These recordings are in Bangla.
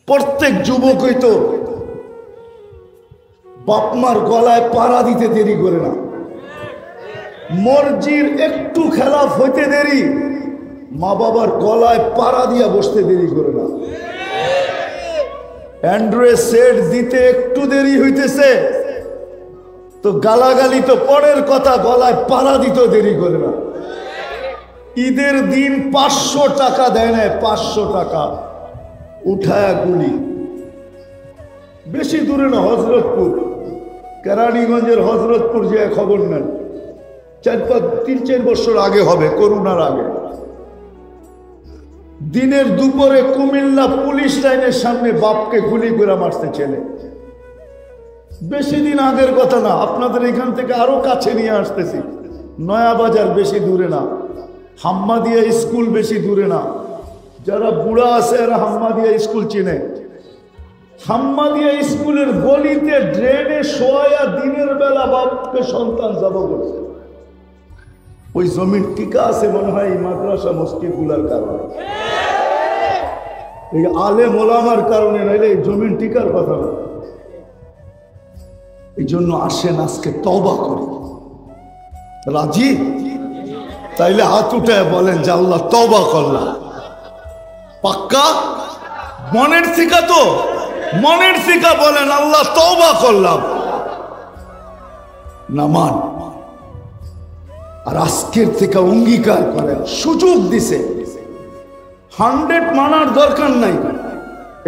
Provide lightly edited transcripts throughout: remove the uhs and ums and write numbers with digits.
প্রত্যেক যুবকই তো বাপমার গলায় পাড়া দিতে দেরি করে না। মর্জির একটু খেলাফ হইতে দেরি, মা বাবার গলায় পাড়া দিয়া বসতে দেরি করে না। অ্যান্ড্রয়েড সেট দিতে একটু দেরি হইতেছে তো গালাগালি তো পরের কথা, গলায় পাড়া দিতেও দেরি করে না। ঈদের দিন 500 টাকা দেয় না, 500 টাকা উঠায়া গুলি। বেশি দূরে না, হজরতপুর, কেরানীগঞ্জের হজরতপুর যে খবর নেন, 3-4 বছর আগে হবে, করোনার আগে। দিনের দুপুরে কুমিল্লা পুলিশ লাইনের সামনে বাপকে গুলি করে মারতে ছেলে। বেশি দিন আগের কথা না, আপনাদের এখান থেকে আরো কাছে নিয়ে আসতেছি। নয়া বাজার বেশি দূরে না, হাম্মাদিয়া স্কুল বেশি দূরে না। যারা বুড়া আছে এরা হাম্মাদিয়া স্কুল চিনে। হাম্মাদিয়া স্কুলের গলিতে ড্রেনে শোয়া দিনের বেলা বাপকে সন্তান জব করছে। ওই জমিন টিকা আছে মনে হয় এই মাদ্রাসা মসজিদ গুলার কারণে, এই আলেম ওলামার কারণে, নাইলে এই জমিন টিকার কথা না। এই জন্য আসেন আজকে তওবা করি। রাজি? তাইলে হাত উঠায় বলেন যে আল্লাহ তওবা করলাম। পাক্কা? মনের থেকে তো, মনের থেকে বলেন আল্লাহ তওবা করলাম। নামান আর আজকের থেকে অঙ্গীকার করেন, সুযোগ দিছে। 100 মানার দরকার নাই।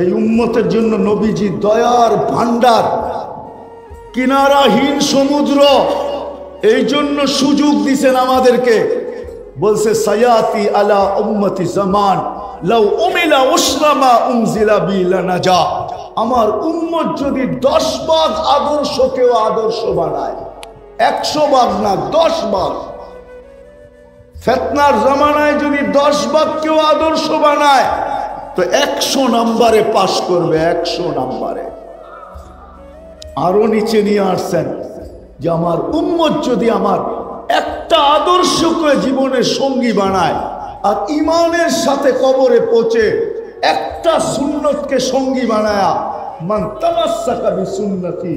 এই উম্মতের জন্য নবীজি দয়ার ভান্ডার, কিনারাহীন সমুদ্র। এই জন্য সুযোগ দিছেন আমাদেরকে। বলছে সায়াতি আলা উম্মতি জামান লাউ উমিলা উসরামা উনজিলা বি লানাজা। আমার উম্মত যদি 10 ভাগ আদর্শকেও আদর্শ বানায়, 100 ভাগ না 10 ভাগ, ফিতনার জামানায় যদি 10 ভাগ কেউ আদর্শ বানায় তো 100 নম্বরে পাশ করবে, 100 নম্বরে। আরো নিচে নিয়ে আসছেন যে আমার উম্মত যদি আমার একটা আদর্শকে জীবনের সঙ্গী বানায় আর ইমানের সাথে কবরে পৌঁছে একটা সুন্নতকে সঙ্গী বানায়া, মান তামাসসাকা বিসুন্নতি,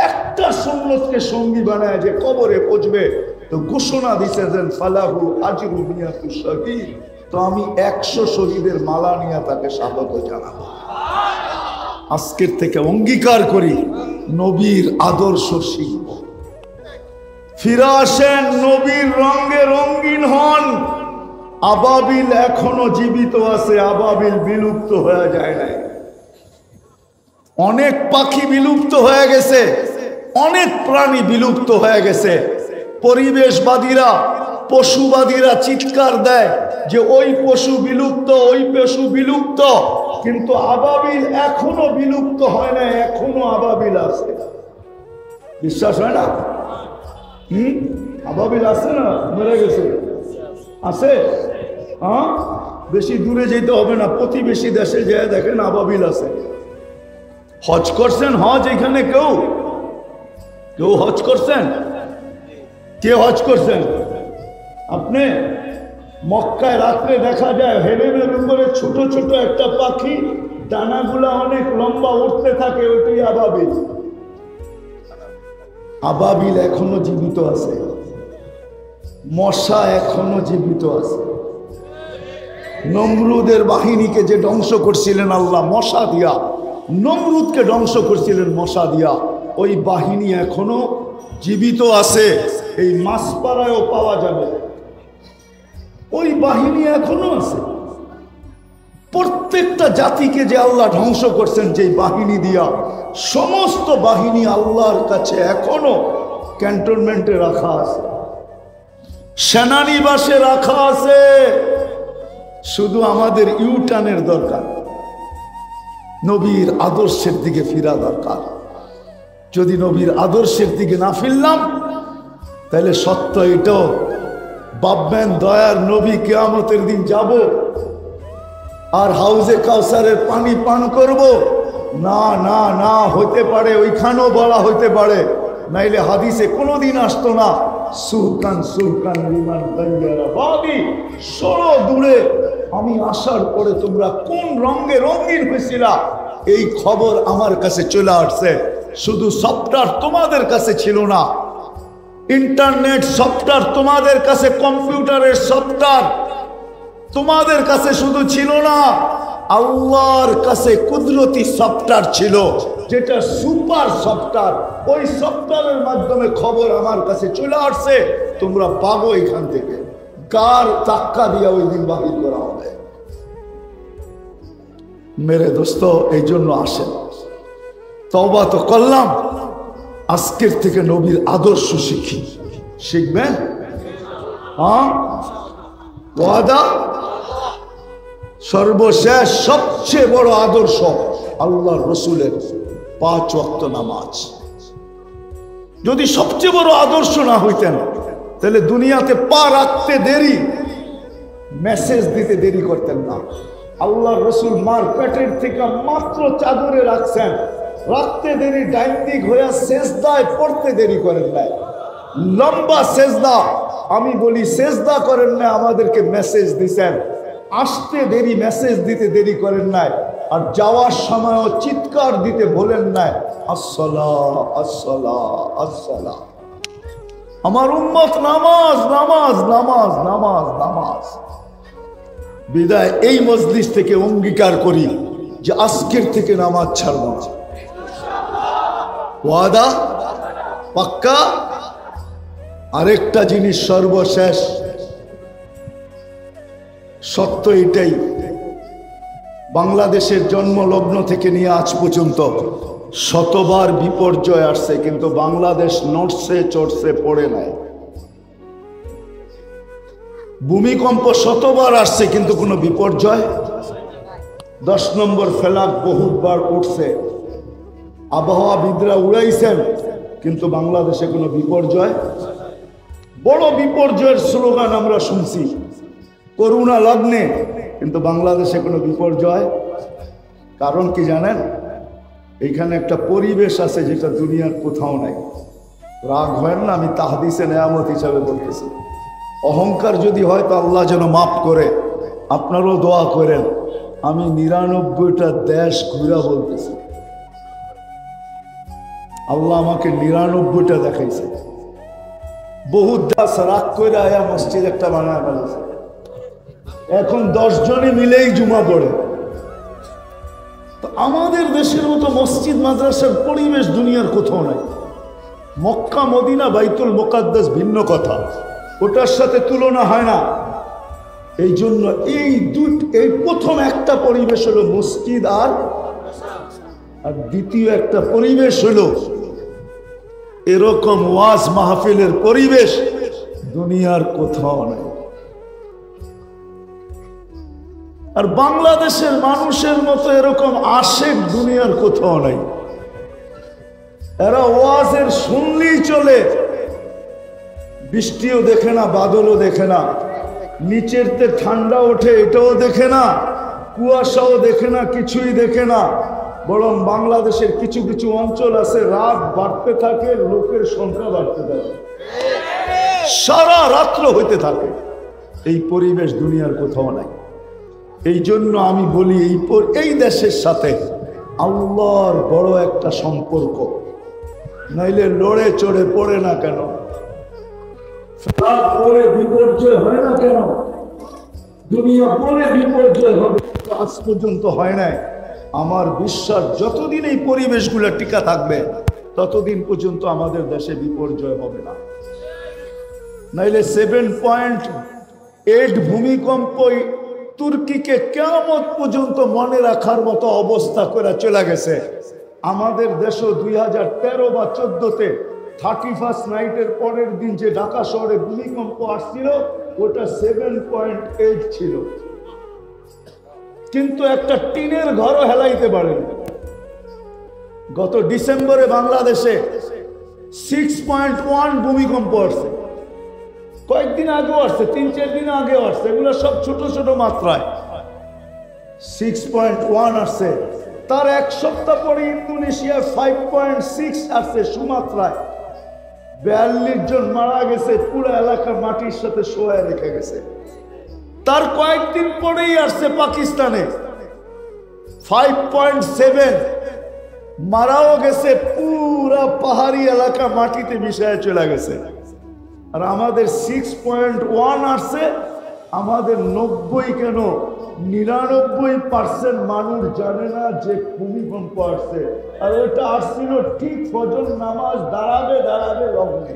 একটা সুন্নতকে সঙ্গী বানায় যে কবরে পৌঁছবে, তো ঘোষণা দিছে যে ফালাহু আজরু মিয়াতু শাহীদ। তো আমি 100 শহীদের মালা নিয়ে তাকে স্বাগত জানাবো। আজকের থেকে অঙ্গীকার করি নবীর আদর্শ শিখব। ফিরে আসেন, নবীর রঙে রঙিন হন। আবাবিল এখনো জীবিত আছে, আবাবিল বিলুপ্ত হয়ে যায় নাই। অনেক পাখি বিলুপ্ত হয়ে গেছে, অনেক প্রাণী বিলুপ্ত হয়ে গেছে। পরিবেশবাদীরা, পশুবাদীরা চিৎকার দেয় যে ওই পশু বিলুপ্ত, ওই পশু বিলুপ্ত, কিন্তু আবাবিল এখনো বিলুপ্ত হয় না, এখনো আবাবিল আছে। বিশ্বাস হয় না? আবাবিল আছে না, মরে গেছে, আছে। হ্যাঁ, বেশি দূরে যেতে হবে না, প্রতিবেশী দেশে যায় দেখেন আবাবিল আছে। হজ করছেন? হজ এখানে কেউ কেউ হজ করছেন? কে হজ করছেন? আপনি? মক্কায় রাত্রে দেখা যায় হেলেনের উপরে ছোট ছোট একটা পাখি, ডানাগুলা অনেক লম্বা উঠতে থাকে, ওইটাই আবাবিল। আবাবিল এখনো জীবিত আছে, মশা এখনো জীবিত আছে। নমরুদের বাহিনীকে যে ধ্বংস করছিলেন আল্লাহ মশা দিয়া, নমরুদকে ধ্বংস করছিলেন মশা দিয়া, ওই বাহিনী এখনো জীবিত আছে। এই মাছপাড়ায়ও পাওয়া যাবে, ওই বাহিনী এখনো আছে। প্রত্যেকটা জাতিকে যে আল্লাহ ধ্বংস করছেন যে বাহিনী দিয়া, সমস্ত বাহিনী আল্লাহর কাছে এখনো ক্যান্টনমেন্টে রাখা আছে, সেনানিবাসে রাখা আছে। শুধু আমাদের ইউটার্নের দরকার, নবীর আদর্শের দিকে ফিরা দরকার। যদি নবীর আদর্শের দিকে না ফিরলাম তাহলে সত্য এটাও ভাববেন দয়ার নবী কিয়ামতের দিন যাব আর হাউজে কাউসারের পানি পান করব না, না, না, হতে পারে ওইখানেও বলা হইতে পারে, নাইলে হাদিসে কোনোদিন আসতো না সুরকান সুরকান লিমান গায়রা বাদি, সরো দূরে। আমি আসার পরে তোমরা কোন রঙে রঙিন হয়েছিলা এই খবর আমার কাছে চলে আসছে। শুধু সফটওয়্যার তোমাদের কাছে ছিল না, ইন্টারনেট সফটওয়্যার তোমাদের কাছে, কম্পিউটারের সফটওয়্যার তোমাদের কাছে শুধু ছিল না, আল্লাহর কাছে কুদরতি সফটওয়্যার ছিল, যেটা সুপার সফটওয়্যার। ওই সফটওয়্যারের মাধ্যমে খবর আমার কাছে চলে আসছে, তোমরা পাবো এখান থেকে। কার টাক্কা দিয়ে ওই দিন বাহির করা হবে। মেরে দোস্ত, এই জন্য আসেন, তওবা তো করলাম, আজকের থেকে নবীর আদর্শ শিখি। শিখবেন? হ্যাঁ, ওয়াদা। সর্বশেষ সবচেয়ে বড় আদর্শ আল্লাহ রসুলের 5 ওয়াক্ত নামাজ। যদি সবচেয়ে বড় আদর্শ না হইতেন, তাহলে দুনিয়াতে পা রাখতে দেরি, মেসেজ দিতে দেরি করতেন না। আল্লাহ রসুল মার পেটের থেকে মাত্র চাদরে রাখছেন, রাখতে দেরি, ডাইন দিক হইয়া সেজদায় পড়তে দেরি করেন নাই। লম্বা সেজদা, আমি বলি সেজদা করেন না, আমাদেরকে মেসেজ দিছেন। আসতে দেরি, মেসেজ দিতে দেরি করেন নাই। আর যাওয়ার সময় চিৎকার দিতে বলেন নাই, আসসালাহ আসসালাহ আসসালাহ। আমার উম্মত নামাজ নামাজ নামাজ নামাজ নামাজ। বিদায় এই মজলিস থেকে অঙ্গীকার করি যে আজকের থেকে নামাজ ছাড়ব না। ওয়াদা পাক্কা। আরেকটা জিনিস সর্বশেষ সত্য এটাই, বাংলাদেশের জন্মলগ্ন থেকে নিয়ে আজ পর্যন্ত শতবার বিপর্যয় আসছে, কিন্তু বাংলাদেশ নড়ছে চড়ছে পড়ে নাই। ভূমিকম্প শতবার আসছে, কিন্তু কোনো বিপর্যয়। 10 নম্বর ফেলাক বহুবার উঠছে, আবহাওয়াবিদরা উড়াইছেন, কিন্তু বাংলাদেশে কোনো বিপর্যয়। বড় বিপর্যয়ের স্লোগান আমরা শুনছি, করোনা লগ্নে, কিন্তু বাংলাদেশে কোনো বিপর্যয়। কারণ কি জানেন? এইখানে একটা পরিবেশ আছে যেটা দুনিয়ার কোথাও নাই। রাগ হয় না, আমি তাহদিসে নেয়ামত হিসাবে বলতেছি। অহংকার যদি হয় তো আল্লাহ যেন মাফ করে, আপনারও দোয়া করেন। আমি 99টা দেশ ঘুরা বলতেছি, আল্লাহ আমাকে 99টা দেখাইছে। বহুত দাস রাগ করে আয়া মসজিদ একটা বানায় ফেলেছে, এখন 10 জনে মিলেই জুমা পড়ে। তো আমাদের দেশের মতো মসজিদ মাদ্রাসার পরিবেশ দুনিয়ার কোথাও নাই। মক্কা মদিনা বাইতুল মুকাদ্দাস ভিন্ন কথা, ওটার সাথে তুলনা হয় না। এই জন্য এই প্রথম একটা পরিবেশ হলো মসজিদ, আর দ্বিতীয় একটা পরিবেশ হলো এরকম ওয়াজ মাহফিলের পরিবেশ দুনিয়ার কোথাও নাই। আর বাংলাদেশের মানুষের মতো এরকম আশেক দুনিয়ার কোথাও নাই। এরা ওয়াজের শুনলেই চলে, বৃষ্টিও দেখে না, বাদলও দেখে না, নিচেরতে ঠান্ডা ওঠে এটাও দেখে না, কুয়াশাও দেখে না, কিছুই দেখে না। বরং বাংলাদেশের কিছু কিছু অঞ্চল আছে, রাত বাড়তে থাকে, লোকের সংখ্যা বাড়তে থাকে, সারা রাত্র হইতে থাকে। এই পরিবেশ দুনিয়ার কোথাও নাই। এই জন্য আমি বলি এই দেশের সাথে আল্লাহর বড় একটা সম্পর্ক, নাইলে লড়ে চড়ে পড়ে না কেন, পরে বিপর্যয় হয় না কেন, দুনিয়া পরে বিপর্যয় হবে, আজ পর্যন্ত হয় নাই। আমার বিশ্বাস যতদিন এই পরিবেশগুলো টিকা থাকবে ততদিন পর্যন্ত আমাদের দেশে বিপর্যয় হবে না। নাইলে 7.8 ভূমিকম্প তুর্কিকে কিয়ামত পর্যন্ত মনে রাখার মতো অবস্থা করে চলে গেছে। আমাদের দেশও 2013 বা 14-তে 31st নাইটের পরের দিন যে ঢাকা শহরে ভূমিকম্প আসছিল, ওটা 7.8 ছিল, কিন্তু একটা টিনের ঘরও হেলাইতে পারেনি। গত ডিসেম্বরে বাংলাদেশে 6.1 ভূমিকম্প আসছে, কয়েকদিন আগেও আসছে, 3-4 দিন আগেও আসছে, এগুলো সব ছোট ছোট মাত্রায়। 6.1 আসছে, তার 1 সপ্তাহ পরে ইন্দোনেশিয়া 5.6 আসছে সুমাত্রায়। 42 জন মারা গেছে, পুরো এলাকা মাটির সাথে শোয়া রেখে গেছে। তার কয়েকদিন পরেই আসছে পাকিস্তানে 5.7 মারাও গেছে, পুরা পাহাড়ি এলাকা মাটিতে মিশায় চলে গেছে। আর আমাদের 6.1 আসছে। আমাদের 90 কেন 99% মানুষ জানে না যে ভূমিকম্প আসছে। আর ওটা আসছিল ঠিক ফজর নামাজ দাঁড়াবে লগ্নে,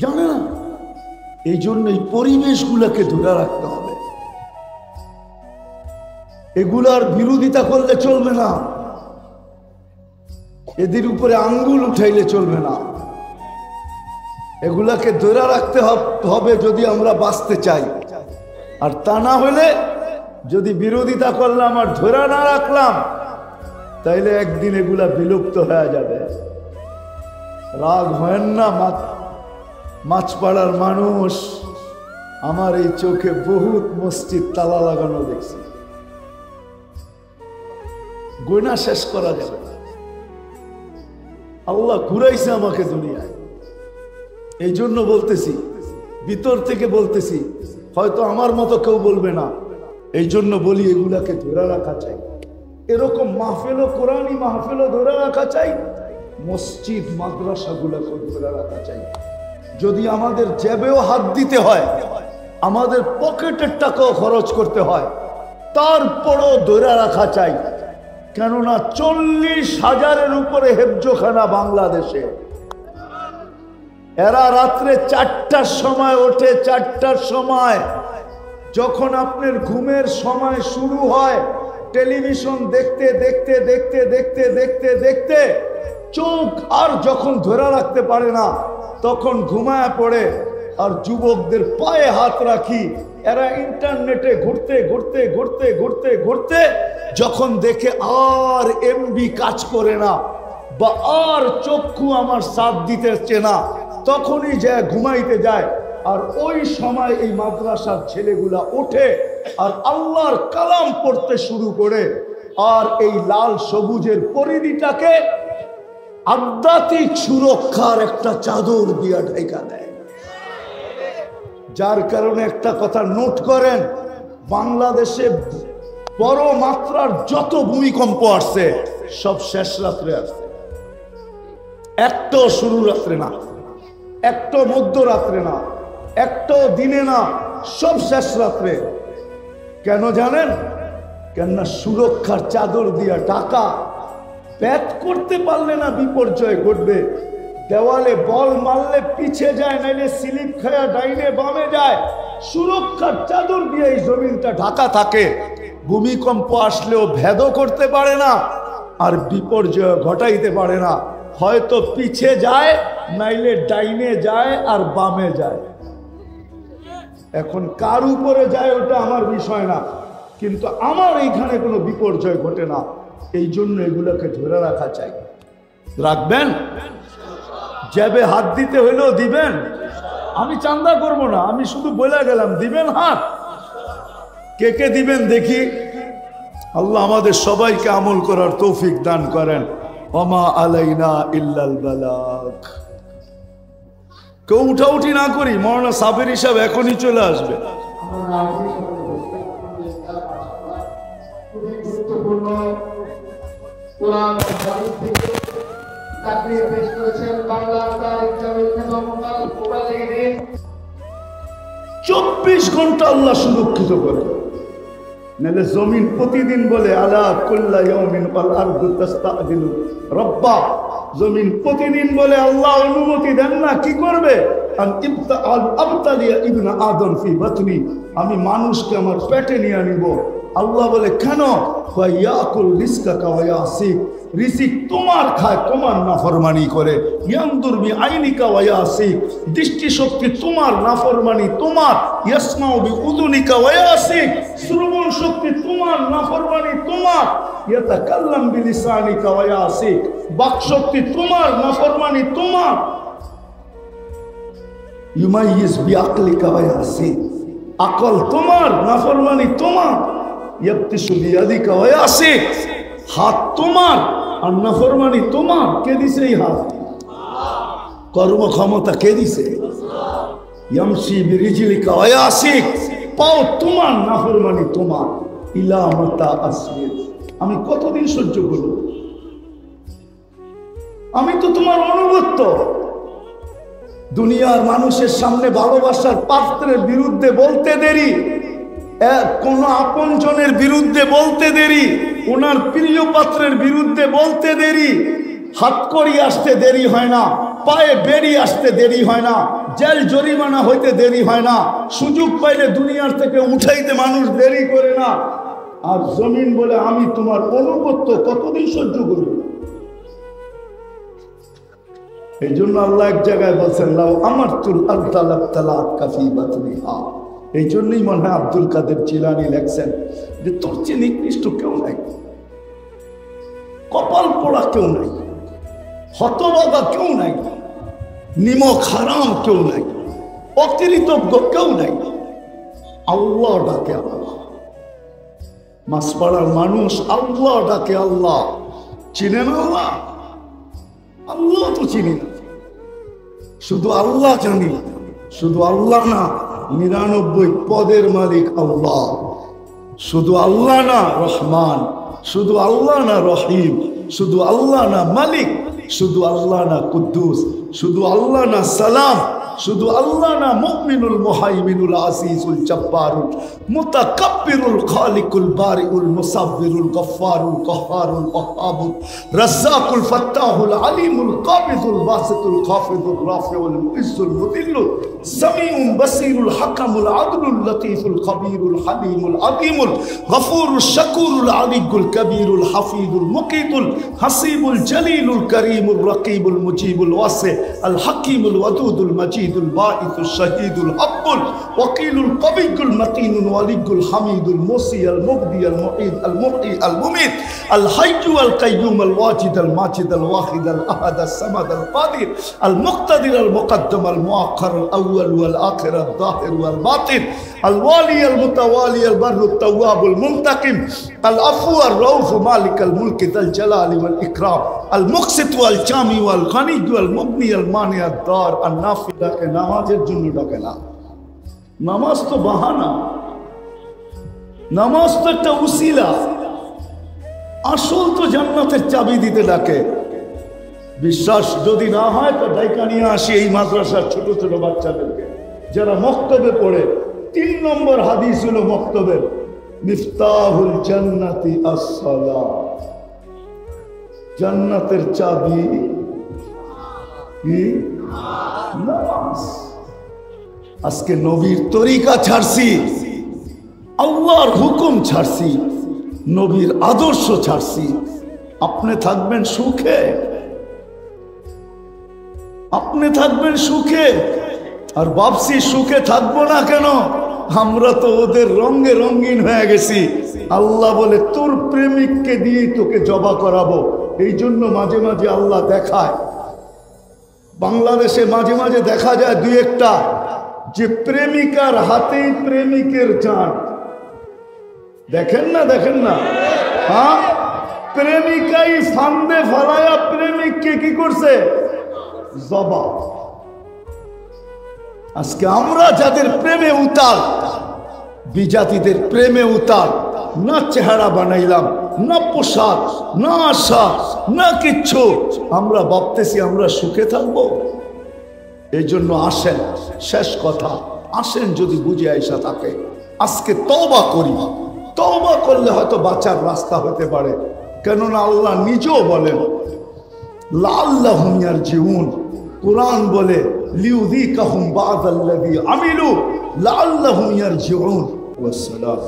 জানে না। এই জন্য এই পরিবেশগুলোকে ধরে রাখতে হবে, এগুলার বিরোধিতা করলে চলবে না, এদের উপরে আঙ্গুল উঠাইলে চলবে না। এগুলাকে ধরে রাখতে হবে যদি আমরা বাঁচতে চাই। আর তা না হলে যদি বিরোধিতা করলাম আর ধরে না রাখলাম, তাইলে একদিন এগুলা বিলুপ্ত হয়ে যাবে। রাগ হয় না মাছপাড়ার মানুষ, আমার এই চোখে বহুত মসজিদ তালা লাগানো দেখছি, গোনা শেষ করা যাবে না। আল্লাহ ঘুরাইছে আমাকে দুনিয়ায়, এই জন্য বলতেছি, ভিতর থেকে বলতেছি, হয়তো আমার মতো কেউ বলবে না, এই জন্য বলি এগুলাকে ধরে রাখা চাই। এরকম মাহফিলও, কোরআনী মাহফিলও ধরে রাখা চাই, মসজিদ মাদ্রাসাগুলোকে ধরে রাখা চাই। যদি আমাদের জেবেও হাত দিতে হয়, আমাদের পকেটের টাকাও খরচ করতে হয়, তারপরও ধরে রাখা চাই। কেননা 40,000-এর উপরে হেফজোখানা বাংলাদেশে। এরা রাত্রে 4টার সময় ওঠে, 4টার সময় যখন আপনার ঘুমের সময় শুরু হয়, টেলিভিশন দেখতে দেখতে দেখতে দেখতে দেখতে দেখতে চোখ আর যখন ধরে রাখতে পারে না, তখন ঘুমায় পড়ে। আর যুবকদের পায়ে হাত রাখি, এরা ইন্টারনেটে ঘুরতে ঘুরতে ঘুরতে ঘুরতে ঘুরতে যখন দেখে আর এমবি কাজ করে না বা আর চক্ষু আমার সাথ দিতেছে না, তখনই যায় ঘুমাইতে যায়। আর ওই সময় এই মাদ্রাসার ছেলেগুলা ওঠে আর আল্লাহর কালাম পড়তে শুরু করে, আর এই লাল সবুজের পরিধিটাকে আধ্যাত্মিক সুরক্ষার একটা চাদর দিয়া ঢাকা দেয়। যার কারণে একটা কথা নোট করেন, বাংলাদেশে বড় মাত্রার যত ভূমিকম্প আসছে সব শেষ রাত্রে আসছে, একটাও শুরু রাত্রে না, একটাও মধ্যরাত্রে না, একটাও দিনে না, সব শেষ রাত্রে। কেন জানেন? কেননা সুরক্ষার চাদর দিয়া ঢাকা। ব্যাট করতে পারলে না বিপর্যয় ঘটবে, দেওয়ালে বল মারলে পিছে যায়, নাইলে স্লিপ খায়া ডাইনে বামে যায়। সুরক্ষার চাদর দিয়ে এই জমিনটা ঢাকা থাকে, ভূমিকম্প আসলেও ভেদও করতে পারে না আর বিপর্যয় ঘটাইতে পারে না। হয়তো পিছে যায়, নাইলে ডাইনে যায় আর বামে যায়। এখন কার উপরে যায় ওটা আমার বিষয় না, কিন্তু আমার এইখানে কোনো বিপর্যয় ঘটে না। এই জন্য এগুলোকে ধরে রাখা চাই। রাখবেন? জেবে হাত দিতে হইলেও দিবেন। আমি চান্দা করব না, আমি শুধু বলে গেলাম, দিবেন হাত। কে কে দিবেন দেখি। আল্লাহ আমাদের সবাইকে আমল করার তৌফিক দান করেন। ওমা আলাইনা ইল্লাল বালাগ। কেউ উঠাউঠি না করি, মৌলানা সাবের হিসাব এখনই চলে আসবে। কোরআন ও হাদিস থেকে তাকরীর পেশ করেছেন বাংলার তারিখ জামিল খেদমত মুবাল্লিগিন। 24 ঘন্টা আল্লাহ সুরক্ষিত করে। নাহলে জমিন প্রতিদিন বলে আলা কুল্লা ইয়াউমিন ওয়াল আরদু তাস্তাদিলু রব্বা। জমিন প্রতিদিন বলে আল্লাহ অনুমতি দেন না, কি করবে? আবতালিয়া ইবনা আদম ফি বাতনি, আমি মানুষকে আমার পেটে নিয়ে নিব। আল্লাহ বলে কেন? ইয়াকুল রিজকাকা ওয়া ইয়াসিক, রিজিক তোমার খায়, তোমার নাফরমানি করে। ইয়ানদুর বি আইনিকা ওয়া ইয়াসিক, দৃষ্টি শক্তি তোমার, নাফরমানি তোমার। ইয়াসমাউ বি উযুনিকা ওয়া ইয়াসিক, শ্রবণ শক্তি তোমার, নাফরমানি তোমার। ইয়াতাকাল্লাম বি লিসানিকা ওয়া ইয়াসিক, বাক শক্তি তোমার, নাফরমানি তোমার। ইউমাইয়িজ বি আকলিকা ওয়া ইয়াসিক, আকল তোমার, নাফরমানি তোমার। ইয়াবতিসু বিয়াদিকা ওয়া ইয়াসিক, হাত তোমার আর নাফরমানি তোমার। কে দিছে এই হাত? কর্ম ক্ষমতা কে দিছে? ইয়ামশি বিরিজলিকা ওয়া ইয়াসিক, পাও তোমার, নাফরমানি তোমার। ইলা মাতা আসবির, আমি কতদিন সহ্য করব? আমি তো তোমার অনুগত্য। দুনিয়ার মানুষের সামনে ভালোবাসার পাত্রের বিরুদ্ধে বলতে দেরি, কোন আপনজনের বিরুদ্ধে বলতে দেরি, ওনার প্রিয় পাত্রের বিরুদ্ধে বলতে দেরি, হাত করি আসতে দেরি হয় না, পায়ে বেরিয়ে আসতে দেরি হয় না, জেল জরিমানা হইতে দেরি হয় না, সুযোগ পাইলে দুনিয়ার থেকে উঠাইতে মানুষ দেরি করে না। আর জমিন বলে আমি তোমার অনুগত্য, কতদিন সহ্য করব? এই জন্য আল্লাহ এক জায়গায় বলছেন, লাউ আমারতুল আরদা লাবতালাত কাফি বাতনিহা। এই জন্যই মনে হয় আব্দুল কাদের জিলানী লেখছেন যে তোর চেয়ে নিকৃষ্ট কেউ নাই, কপাল পোড়া কেউ নাই, হতভাগা কেউ নাই, নিমক হারাম কেউ নাই, অকৃতজ্ঞ কেউ নাই। আল্লাহ ডাকে আল্লাহ। মাসপাড়ার মানুষ আল্লাহ ডাকে আল্লাহ। চিনেন আল্লাহ? আল্লাহ তো চিনি না, শুধু আল্লাহ জানি। শুধু আল্লাহ না, 99 পদের মালিক আল্লাহ। শুধু আল্লাহ না রহমান, শুধু আল্লাহ না রহিম, শুধু আল্লাহ না মালিক, শুধু আল্লাহ না কুদ্দুস, শুধু আল্লাহ না সালাম, শুধু আল্লাহ না মুমিনুল মুহাইমিনুল আসিসুল জব্বারুল মুতাকাব্বিরুল খালিকুল বারিউল মুসাব্বিরুল গফফারুল কহ্হারুল ওয়াহাবুল রাজ্জাকুল ফাত্তাহুল আলিমুল কাবিদুল বাসিতুল খাফিদুর রাফিউল মুইজ্জুল মুদিল্লুল সামিউম বাসিরুল হাকামুল আদলুল লতীফুল খবীরুল হালিমুল আযীমুল গফুরুশ শাকুরুল আলিয়ুল কবীরুল হাফিজুল মুকিতুল হাসিবুল জলিলুল করিমুল রকিবুল মুজিবুল ওয়াসি আল হাকিমুল ওয়াদুদুল মাজিদ الباعث الشهيد الحق الوكيل القوي المتين الولي الحميد الموصي المبدي المعيد المحيي المميت الحي القيوم الواجد الماجد الواحد الاحد الصمد القادر المقتدر المقدم المؤخر الاول والاخر الظاهر والباطن الوالي المتوالي البر التواب المنتقم العفو الرؤوف مالك الملك ذا الجلال والاكرام المقسط والجامع والغني والمغني المانع الدار النافع। নামাজের জন্য ডাকে না, নামাজ তো বাহানা, নামাজ তো একটা উসিলা, আসল তো জান্নাতের চাবি দিতে ডাকে। বিশ্বাস যদি না হয় তো ডাইকা নিয়ে আসি এই মাদ্রাসার ছোট ছোট বাচ্চাদেরকে যারা মক্তবে পড়ে। 3 নম্বর হাদিস হলো মক্তবের, মিফতাহুল জান্নাতি আস-সালাহ, জান্নাতের চাবি কি? নামাজ। আজকে নবীর তরিকা ছাড়ছি, আল্লাহর হুকুম ছাড়ছি, নবীর আদর্শ ছাড়ছি। আপনি থাকবেন সুখে, আপনি থাকবেন সুখে, আর ভাবছি সুখে থাকবো না কেন? আমরা তো ওদের রঙে রঙিন হয়ে গেছি। আল্লাহ বলে তোর প্রেমিককে দিয়ে তোকে জবা করাবো। এই জন্য মাঝে মাঝে আল্লাহ দেখায়, বাংলাদেশে মাঝে মাঝে দেখা যায় 2-1টা যে প্রেমিকার হাতেই প্রেমিকের জান। দেখেন না, দেখেন না? হ্যাঁ, প্রেমিকাই ফান্দে ফালায়া প্রেমিককে কি করছে? জবা। আজকে আমরা যাদের প্রেমে উতাল, বিজাতিদের প্রেমে উতাল, না চেহারা বানাইলাম, না পোশাক, না আশা, না কিচ্ছু, আমরা ভাবতেছি আমরা সুখে থাকবো। এই জন্য আসেন, শেষ কথা, আসেন যদি বুঝে আইসা থাকে আজকে তওবা করি। তওবা করলে হয়তো বাঁচার রাস্তা হতে পারে, কেননা আল্লাহ নিজেও বলেন লাআল্লাহুম ইয়ারজিউন। কুরআন বলে লিউযীকাহুম বা'দাল্লাযী আমিলু লাআল্লাহুম ইয়ারজিউন। ওয়াসসালাম।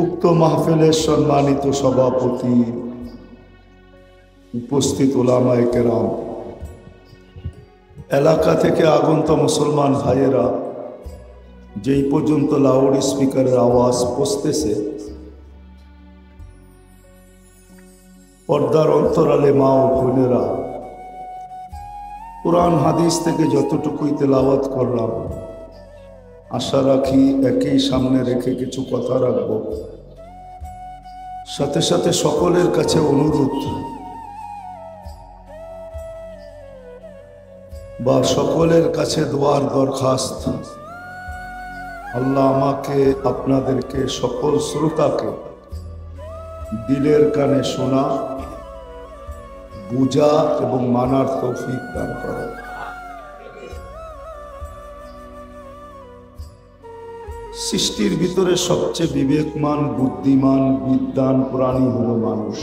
উক্ত মাহফিলের সম্মানিত সভাপতি, উপস্থিত উলামায়ে কেরাম, এলাকা থেকে আগন্ত মুসলমান ভাইয়েরা, যেই পর্যন্ত লাউড স্পিকারের আওয়াজ পৌঁছতেছে, পর্দার অন্তরালে মা ও বোনেরা, কুরআন হাদিস থেকে যতটুকুই তেলাওয়াত করলাম, আশা রাখি একই সামনে রেখে কিছু কথা রাখব। সাথে সাথে সকলের কাছে অনুরোধ, বা সকলের কাছে দোয়ার দরখাস্ত, আল্লাহ আমাকে আপনাদেরকে সকল শ্রোতাকে দিলের কানে শোনা, বুঝা এবং মানার তৌফিক দান করেন। সৃষ্টির ভিতরে সবচেয়ে বিবেকমান, বুদ্ধিমান, বিদ্বান প্রাণী হলো মানুষ।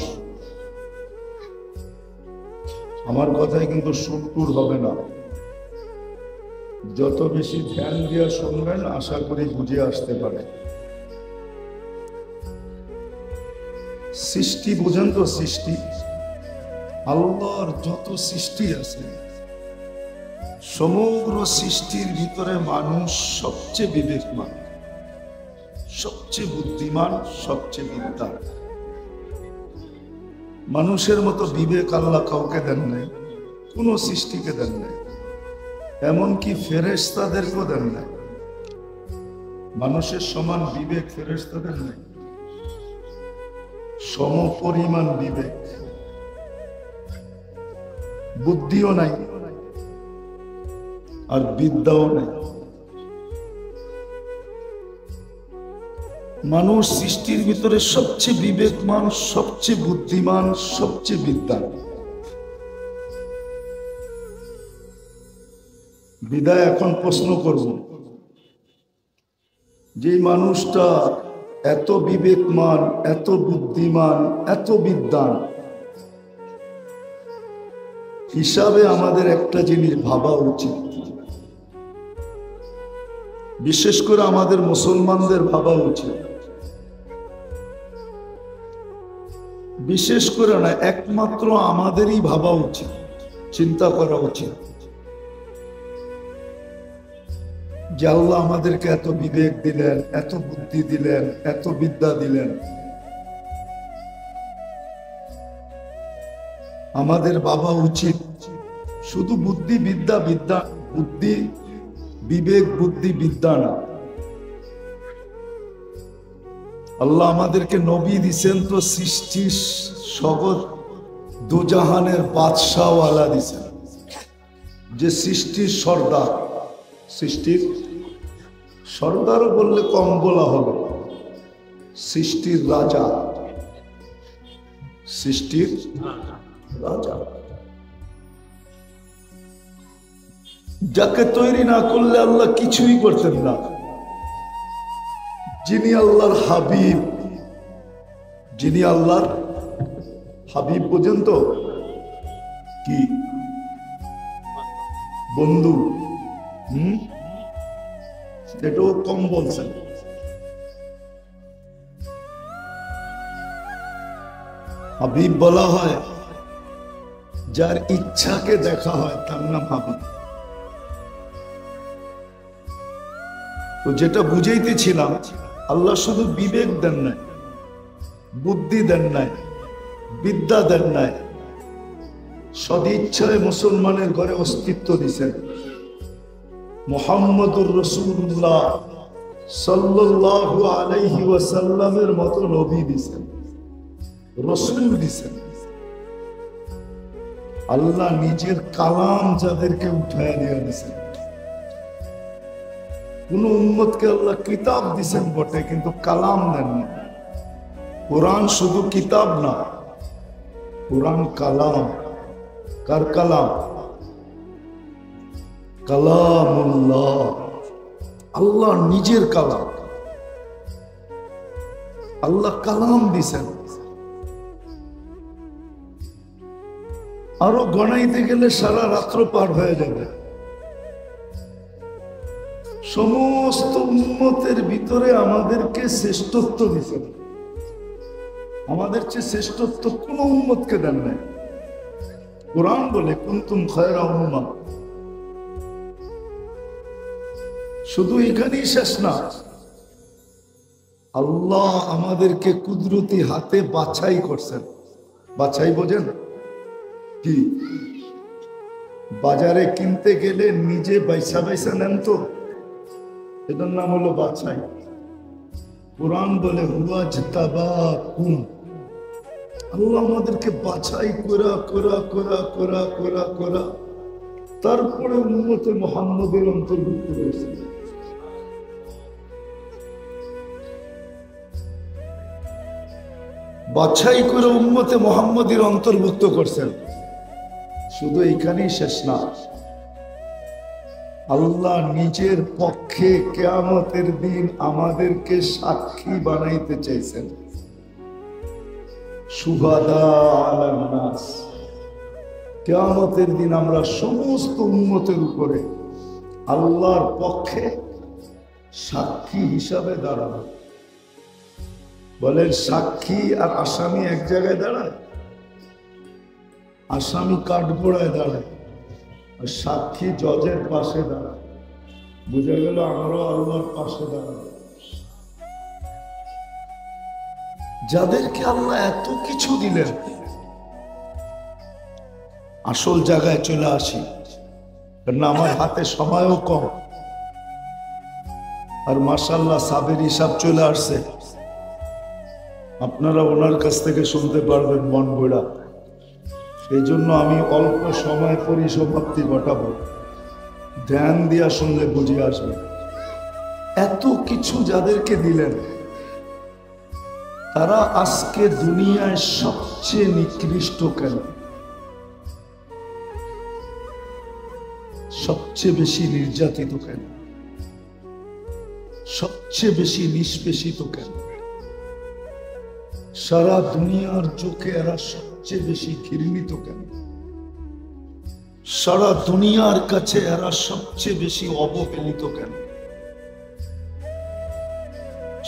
আমার কথায় কিন্তু সুরটুর হবে না, যত বেশি ধ্যান দিয়ে শুনবেন আশা করি বুঝে আসতে পারে। সৃষ্টি বুঝেন তো? সৃষ্টি, আল্লাহর যত সৃষ্টি আছে সমগ্র সৃষ্টির ভিতরে মানুষ সবচেয়ে বিবেকমান, সবচেয়ে বুদ্ধিমান, সবচেয়ে বিদ্বান। মানুষের মতো বিবেক আল্লাহ কাউকে দেন নাই, কোন সৃষ্টিকে দেন নাই, এমনকি ফেরেশতাদেরকেও দেন নাই। মানুষের সমান বিবেক ফেরেশতাদের নাই, সমপরিমাণ বিবেক, বুদ্ধিও নাই আর বিদ্যাও নাই। মানুষ সৃষ্টির ভিতরে সবচেয়ে বিবেকমান, সবচেয়ে বুদ্ধিমান, সবচেয়ে বিদ্বান। বিদায় এখন প্রশ্ন করব, যে মানুষটা এত বিবেকমান, এত বুদ্ধিমান, এত বিদ্বান, হিসাবে আমাদের একটা জিনিস ভাবা উচিত, বিশেষ করে আমাদের মুসলমানদের ভাবা উচিত, বিশেষ করে না একমাত্র আমাদেরই ভাবা উচিত, চিন্তা করা উচিত যে আল্লাহ আমাদেরকে এত বিবেক দিলেন, এত বুদ্ধি দিলেন, এত বিদ্যা দিলেন, আমাদের ভাবা উচিত শুধু বুদ্ধি বিদ্যা, বিদ্যা বুদ্ধি বিবেক, বুদ্ধি বিদ্যা না, আল্লাহ আমাদেরকে নবী দিছেন তো সৃষ্টির সগত দুজাহানের বাদশাহওয়ালা দিছেন, যে সৃষ্টির সর্দার। সৃষ্টির সর্দারও বললে কম বলা হলো, সৃষ্টির রাজা, সৃষ্টির রাজা, যাকে তৈরি না করলে আল্লাহ কিছুই করতেন না, যিনি আল্লাহর হাবিব, যিনি আল্লাহর হাবিব বোঝেন তো কি? বন্ধু। এটাও কম বলছেন। হাবিব বলা হয় যার ইচ্ছাকে দেখা হয়, তার নাম হাবিব। তো যেটা বুঝাইতেছিলাম, আল্লাহ শুধু বিবেক দেন নাই, বুদ্ধি দেন নাই, বিদ্যা দেন নাই, সদিচ্ছায় মুসলমানের ঘরে অস্তিত্ব দিছেন। মুহাম্মদুর রাসূলুল্লাহ সাল্লাল্লাহু আলাইহি ওয়াসাল্লামের মতো নবী দিছেন, রাসূল দিছেন। আল্লাহ নিজের কালাম যাদেরকে উঠায় নিয়ে দিছেন। কোন উম্মতকে আল্লাহ কিতাব দিছেন বটে, কিন্তু কালাম দেন না। কোরআন শুধু কিতাব না, কোরআন কালাম। কার কালাম? কালামুল্লাহ, আল্লাহ নিজের কালাম। আল্লাহ কালাম দিছেন। আরো গণাইতে গেলে সারা রাত্র পার হয়ে যাবে। সমস্ত উম্মতের ভিতরে আমাদেরকে শ্রেষ্ঠত্ব দিছেন। আমাদের চেয়ে শ্রেষ্ঠত্ব কোন উম্মতকে দেন নাই। কোরআন বলে কুনতুম খায়রা উম্মাহ। শুধু এখানেই শেষ না, আল্লাহ আমাদেরকে কুদরতি হাতে বাছাই করছেন। বাছাই বোঝেন কি? বাজারে কিনতে গেলে নিজে বাইসা বাইসা নেন তো, এটার নাম হলো বাছাই। কোরআন বলে হুয়া জিতাবাকুম, আল্লাহ আমাদেরকে বাছাই করা করা করা করা করা করা তারপরে উম্মতে মুহাম্মদের অন্তর্ভুক্ত করেছেন। বাছাই করে উম্মতে মুহাম্মদের অন্তর্ভুক্ত করছেন। শুধু এইখানেই শেষ না, আল্লাহ নিজের পক্ষে কিয়ামতের দিন আমাদেরকে সাক্ষী বানাইতে চাইছেন। শুহাদা আলান নাস, কিয়ামতের দিন আমরা সমস্ত উম্মতের উপরে আল্লাহর পক্ষে সাক্ষী হিসাবে দাঁড়াবো। বলেন, সাক্ষী আর আসামি এক জায়গায় দাঁড়ায়? আসামি কাঠগোড়ায় দাঁড়ায়, আর সাক্ষী জজের পাশে দাঁড়ায়। বুঝা গেল আমরাও আল্লাহর পাশে দাঁড়াবো। যাদেরকে আল্লাহ এত কিছু দিলেন, আসল জায়গায় চলে আসি, কারণ আমার হাতে সময়ও কম। আর মাশাআল্লাহ সাবের হিসাব চলে আসছে, আপনারা ওনার কাছ থেকে শুনতে পারবেন মন গোড়া। এই জন্য আমি অল্প সময় পরিসমাপ্তি ঘটাবো, ধ্যান দিয়া শুনলে বুঝে আসবে। এত কিছু যাদেরকে দিলেন, তারা আজকে দুনিয়ায় সবচেয়ে নিকৃষ্ট কেন? সবচেয়ে বেশি নির্যাতিত কেন? সবচেয়ে বেশি নিষ্পেষিত কেন? সারা দুনিয়ার চোখে এরা সবচেয়ে বেশি ঘৃণিত কেন? সারা দুনিয়ার কাছে এরা সবচেয়ে বেশি অবহেলিত কেন?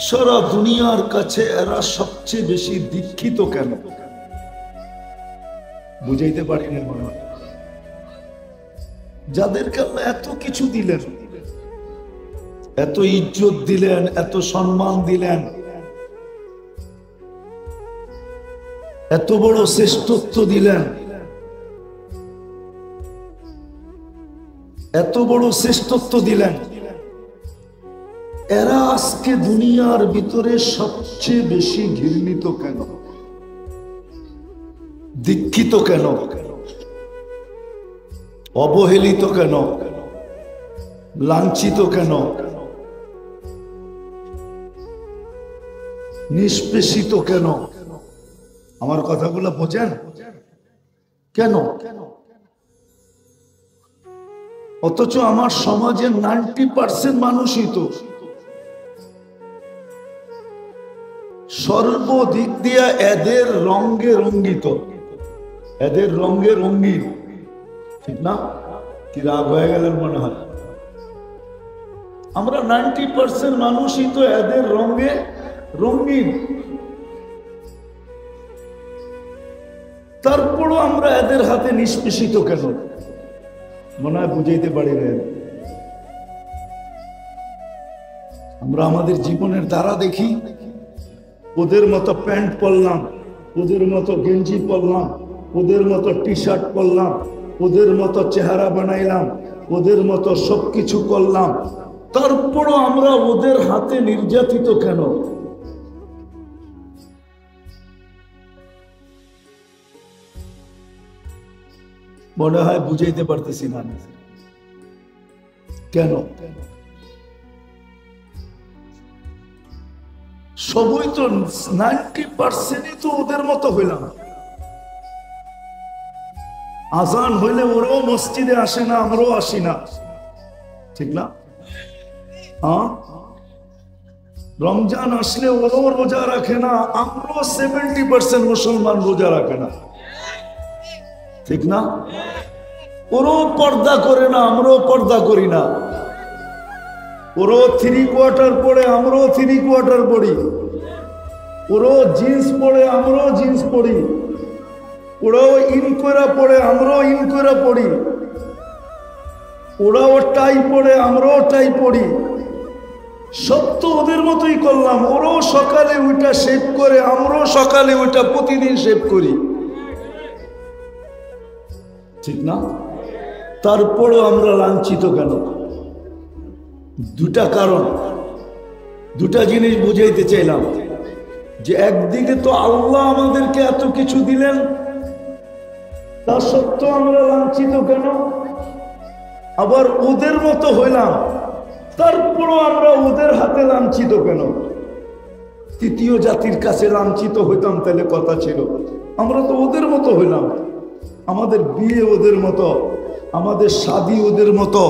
সারা দুনিয়ার কাছে এরা সবচেয়ে বেশি দীক্ষিত কেন? বুঝাইতে পারি না মনে হয়। যাদেরকে আল্লাহ এত কিছু দিলেন, এত ইজ্জত দিলেন, এত সম্মান দিলেন, এত বড় শ্রেষ্ঠত্ব দিলেন, এত বড় শ্রেষ্ঠত্ব দিলেন, এরা আজকে দুনিয়ার ভিতরে সবচেয়ে বেশি ঘৃণিত কেন? দীক্ষিত কেন? অবহেলিত কেন? লাঞ্ছিত কেন? নিষ্পেষিত কেন? আমার কথাগুলো বোঝেন? কেন? অথচ আমার সমাজের 90% মানুষই তো সর্বদিক দিয়া এদের রঙে রঙ্গিত, এদের রঙে রঙ্গিন। ঠিক না? কি রাগ হয়ে গেলেন মনে হয়? আমরা 90% মানুষই তো এদের রঙে রঙিন। তারপরও আমরা এদের হাতে নিষ্পেষিত কেন? মনে হয় বুঝাইতে পারি না। আমরা আমাদের জীবনের দ্বারা দেখি, ওদের মতো প্যান্ট পরলাম, ওদের মতো গেঞ্জি পরলাম, ওদের মতো টি শার্ট পরলাম, ওদের মতো চেহারা বানাইলাম, ওদের মতো সবকিছু করলাম, তারপরও আমরা ওদের হাতে নির্যাতিত কেন? মনে হয় বুঝাইতে পারতেছি না। কেন? সবই তো 90%ই তো ওদের মতো হইলাম। আজান হইলে ওরাও মসজিদে আসে না, আমরাও আসি না। ঠিক না? হ্যাঁ, রমজান আসলে ওরাও রোজা রাখে না, আমরাও 70% মুসলমান রোজা রাখে না। ঠিক না? ওরাও পর্দা করে না, আমরাও পর্দা করি না। ওরাও 3/4 পরে, আমরাও 3/4 পড়ি। ওরাও জিন্স পরে, আমরাও জিন্স পরি। ওরাও ইনকোরা পরে, আমরাও ইনকোরা পড়ি। ওরাও টাই পরে, আমরাও টাই পড়ি। সব তো ওদের মতোই করলাম। ওরাও সকালে ওইটা শেভ করে, আমরাও সকালে ওইটা প্রতিদিন শেভ করি। ঠিক না? তারপরও আমরা লাঞ্ছিত কেন? দুটা কারণ, দুটা জিনিস বুঝাইতে চাইলাম। যে একদিকে তো আল্লাহ আমাদেরকে এত কিছু দিলেন, তা সত্ত্বেও আমরা লাঞ্ছিত কেন? আবার ওদের মতো হইলাম, তারপরও আমরা ওদের হাতে লাঞ্ছিত কেন? তৃতীয় জাতির কাছে লাঞ্ছিত হইতাম তাহলে কথা ছিল। আমরা তো ওদের মতো হইলাম, আমাদের বিয়ে ওদের মতো, আমাদের শাদি ওদের মতো,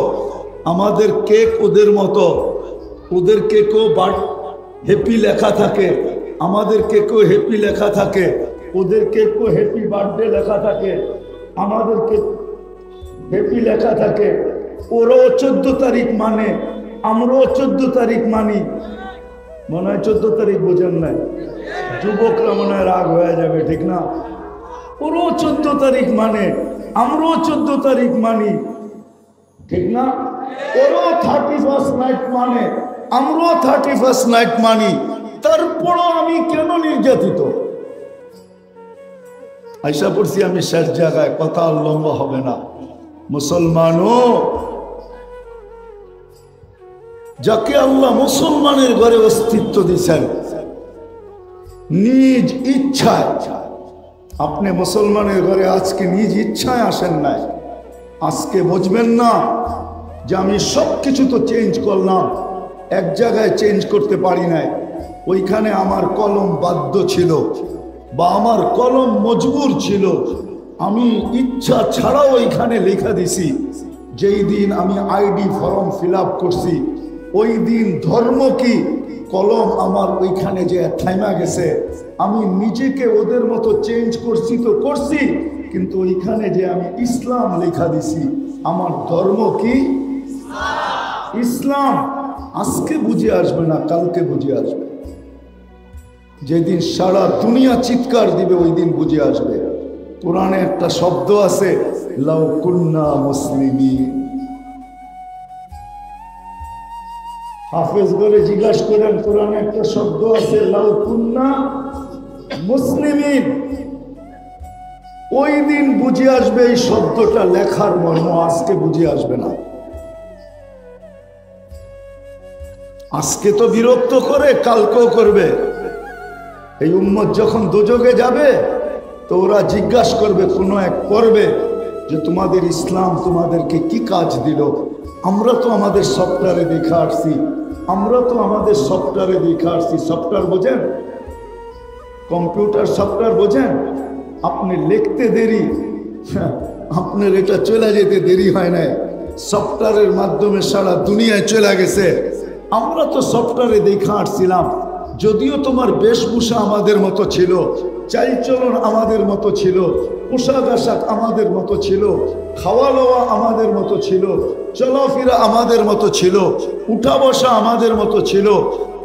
আমাদের কেক ওদের মতো। ওদের কেকও হ্যাপি লেখা থাকে, আমাদের কেকও হ্যাপি লেখা থাকে। ওদের কেকও হ্যাপি বার্থডে লেখা থাকে, আমাদের কেক হ্যাপি লেখা থাকে। ওরাও 14 তারিখ মানে, আমরাও 14 তারিখ মানি। মনে হয় 14 তারিখ বোঝেন নাই, যুবকরা মনে হয় রাগ হয়ে যাবে, ঠিক না? ওরাও 14 তারিখ মানে, আমরাও 14 তারিখ মানি, ঠিক না? ওরাও 31st নাইট মানে, আমরাও 31st নাইট মানি। তারপরও আমি কেন নির্যাতিত? আশা করছি আমি শেষ জায়গায়, কথা আর লম্বা হবে না। মুসলমানও, যাকে আল্লাহ মুসলমানের ঘরে অস্তিত্ব দিয়েছেন নিজ ইচ্ছায়, আপনি মুসলমানের ঘরে আজকে নিজ ইচ্ছায় আসেন নাই। আজকে বুঝবেন না যে আমি সব কিছু তো চেঞ্জ করলাম, এক জায়গায় চেঞ্জ করতে পারি নাই। ওইখানে আমার কলম বাধ্য ছিল বা আমার কলম মজবুর ছিল, আমি ইচ্ছা ছাড়াও ওইখানে লেখা দিছি। যেই দিন আমি আইডি ফর্ম ফিল আপ করছি, ওই দিন ধর্ম কি, কলম আমার ওইখানে যে থাইমা গেছে। আমি নিজেকে ওদের মতো চেঞ্জ করছি তো করছি, কিন্তু ওইখানে যে আমি ইসলাম লেখা দিছি, আমার ধর্ম কি? ইসলাম। আজকে বুঝে আসবে না, কালকে বুঝে আসবে। যেদিন সারা দুনিয়া চিৎকার দিবে ওই দিন বুঝে আসবে। কোরআনে একটা শব্দ আছে, লাউ কুন্না মুসলিমিন। হাফেজ করে জিজ্ঞাসা করেন, কোরআনে একটা শব্দ আছে, লাউ কুন্না মুসলিমিন। ওই দিন বুঝে আসবে এই শব্দটা লেখার মর্ম, আজকে বুঝে আসবে না। আজকে তো বিরক্ত করে, কালকেও করবে। এই উম্মত যখন দোজখে যাবে তো ওরা জিজ্ঞাসা করবে, কোনো এক পর্বে, যে তোমাদের ইসলাম তোমাদেরকে কি কাজ দিল? আমরা তো আমাদের সফটওয়্যারে দেখে আসছি, আমরা তো আমাদের সফটওয়্যারে দেখে আসছি। সফটওয়্যার বোঝেন? কম্পিউটার সফটওয়্যার বোঝেন? আপনি লিখতে দেরি, আপনার এটা চলে যেতে দেরি হয় নাই, সফটওয়্যারের মাধ্যমে সারা দুনিয়ায় চলে গেছে। আমরা তো সফটওয়্যারে দেখে আসছিলাম। যদিও তোমার বেশভূষা আমাদের মতো ছিল, চালচলন আমাদের মতো ছিল, পোশাক আশাক আমাদের মতো ছিল, খাওয়া লওয়া আমাদের মতো ছিল, চলাফেরা আমাদের মতো ছিল, উঠা বসা আমাদের মতো ছিল,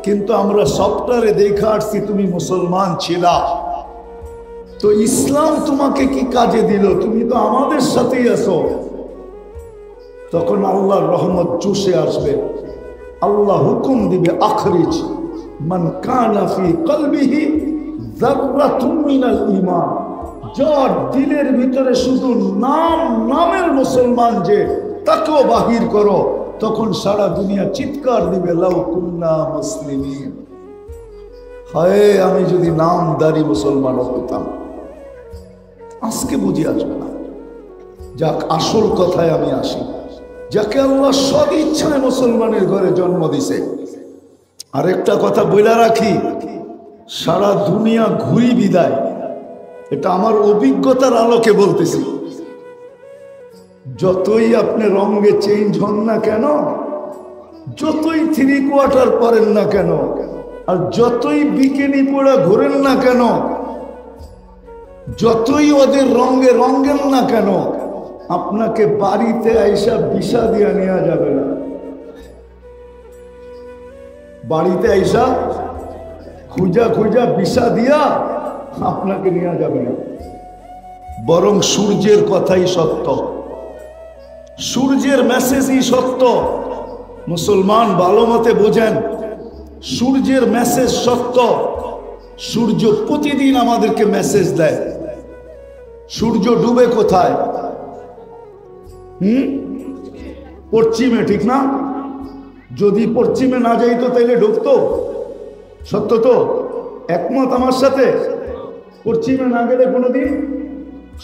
কিন্তু আমরা সফটওয়্যারে দেখে আসছি তুমি মুসলমান ছিলা। তো ইসলাম তোমাকে কি কাজে দিল? তুমি তো আমাদের সাথেই আছো। তখন আল্লাহর রহমত চুষে আসবে। আল্লাহ হুকুম দিবে, আখরিজ মান কানা ফি কলবিহি যাররাতুম মিনাল ঈমান। যার দিলের ভিতরে শুধু নামের মুসলমান যে, তাকেও বাহির করো। তখন সারা দুনিয়া চিৎকার দিবে, লাউ কুন্না মুসলিমিন। হায়, আমি যদি নামদারি মুসলমান হতাম। আজকে বুঝে আসবে না। যাক, আসল কথায় আমি আসি। যাকে আল্লাহ সদ ইচ্ছায় মুসলমানের ঘরে জন্ম দিছে। আরেকটা কথা বইলা রাখি, সারা দুনিয়া ঘুরি বিদায়, এটা আমার অভিজ্ঞতার আলোকে বলতেছি। যতই আপনি রঙে চেঞ্জ হন না কেন, যতই 3/4 পরেন না কেন, আর যতই বিকিনি পড়া ঘুরেন না কেন, যতই ওদের রঙে রঙেন না কেন, আপনাকে বাড়িতে আইসা ভিসা দিয়া নেওয়া যাবে না। বাড়িতে আইসা খুঁজা খুঁজা ভিসা দিয়া আপনাকে নেওয়া যাবে না। বরং সূর্যের কথাই সত্য, সূর্যের মেসেজই সত্য। মুসলমান ভালো মতে বোঝেন, সূর্যের মেসেজ সত্য। সূর্য প্রতিদিন আমাদেরকে মেসেজ দেয়। সূর্য ডুবে কোথায়? পশ্চিমে, ঠিক না? যদি পশ্চিমে না যাইতো তাইলে ডুবতো। সত্য তো? একমত আমার সাথে? পশ্চিমে না গেলে কোনোদিন।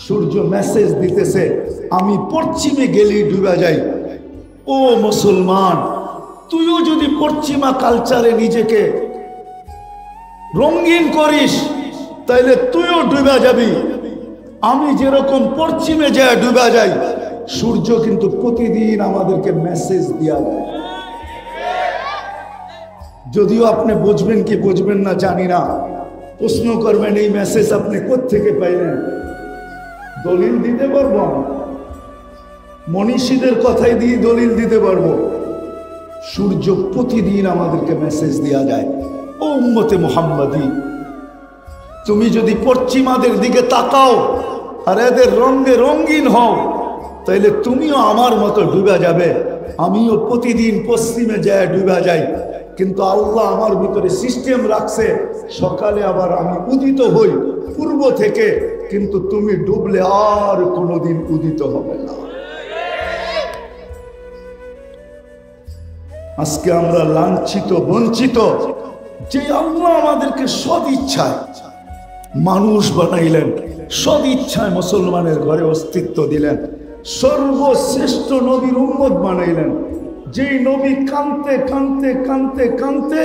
সূর্য মেসেজ দিতেছে, আমি পশ্চিমে গেলেই ডুবে যাই। ও মুসলমান, তুইও যদি পশ্চিমা কালচারে নিজেকে রঙিন করিস তাইলে তুইও ডুবে যাবি। আমি যেরকম পশ্চিমে যায় ডুবে যাই, সূর্য কিন্তু প্রতিদিন আমাদেরকে মেসেজ দেয়া যায়। যদিও আপনি বুঝবেন কি বুঝবেন না জানি না, প্রশ্ন করবেন এই মেসেজ আপনি কোত্থেকে পাইলেন? দলিল দিতে পারবো, মনীষীদের কথাই দিয়ে দলিল দিতে পারবো। সূর্য প্রতিদিন আমাদেরকে মেসেজ দেয়া যায়। ও উম্মতে মুহাম্মাদি, তুমি যদি পশ্চিমাদের দিকে তাকাও আর এদের রঙে রঙিন হও, তাইলে তুমিও আমার মতো ডুবে যাবে। আমিও প্রতিদিন পশ্চিমে যায় ডুবে যাই, কিন্তু আল্লাহ আমার ভিতরে সিস্টেম রাখছে, সকালে আবার আমি উদিত হই পূর্ব থেকে, কিন্তু তুমি ডুবলে আর কোনোদিন উদিত হবে না। আজকে আমরা লাঞ্ছিত বঞ্চিত, যে আল্লাহ আমাদেরকে সদ ইচ্ছায় মানুষ বানাইলেন, সদ ইচ্ছায় মুসলমানের ঘরে অস্তিত্ব দিলেন, সর্বশ্রেষ্ঠ নবীর উম্মত বানাইলেন, যেই নবী কানতে কানতে কানতে কানতে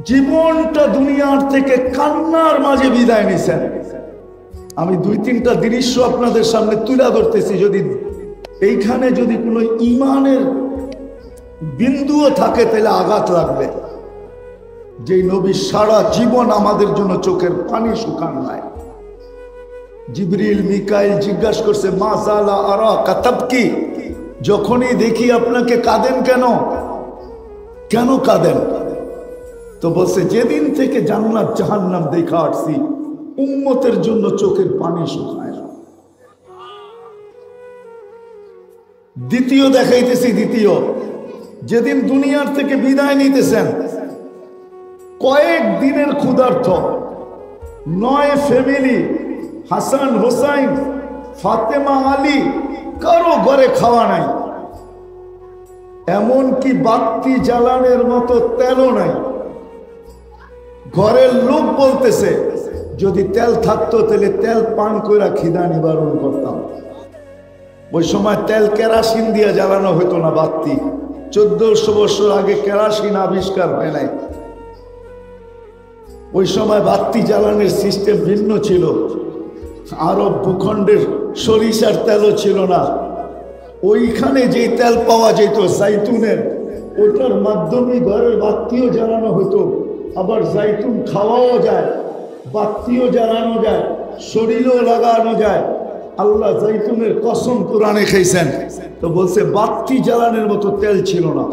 জীবনটা দুনিয়ার থেকে কান্নার মাঝে বিদায় নিছেন। আমি দুই তিনটা দৃশ্য আপনাদের সামনে তুলে ধরতেছি, যদি এইখানে যদি কোনো ইমানের বিন্দুও থাকে তাহলে আঘাত লাগবে। যেই নবী সারা জীবন আমাদের জন্য চোখের পানি শুকান নাই। জিবরিল মিকাইল জিজ্ঞাসা করছে, মা জালা আরা কাতাবকি, যখনই দেখি আপনাকে কাঁদেন কেন, কেন কাঁদেন? তো বলছে, যেদিন থেকে জান্নাত জাহান্নাম দেখা আসছি উম্মতের জন্য চোখের পানি শুকায় না। দ্বিতীয় দেখাইতেছি, দ্বিতীয়, যেদিন দুনিয়ার থেকে বিদায় নিতেছেন, কয়েক দিনের ক্ষুধার্থ 9 ফ্যামিলি, হাসান হোসাইন ফাতেমা আলী, কারো ঘরে খাওয়া নাই, এমনকি বাতি জ্বালানোর মতো তেলও নাই। ঘরের লোক বলতেছে, যদি তেল থাকতো তাহলে তেল পান করে খিদা নিবারণ করতাম। ওই সময় তেল কেরাসিন দিয়ে জ্বালানো হতো না, বাতি 1400 বছর আগে কেরাসিন আবিষ্কার হয় নাই। ওই সময় বাতি জ্বালানোর সিস্টেম ভিন্ন ছিল। আরব ভূখণ্ডের সরিষার তেলও ছিল না। ওইখানে যে তেল পাওয়া যেত জাইতুনের, ওটার মাধ্যমে ঘরের বাতিও জ্বালানো হতো। আবার জাইতুন খাওয়াও যায়, বাতিও জ্বালানো যায়, শরীরেও লাগানো যায়। আল্লাহ জাইতুনের কসম কোরআনে খাইছেন। তো বলছে বাতি জ্বালানোর মতো তেল ছিল না।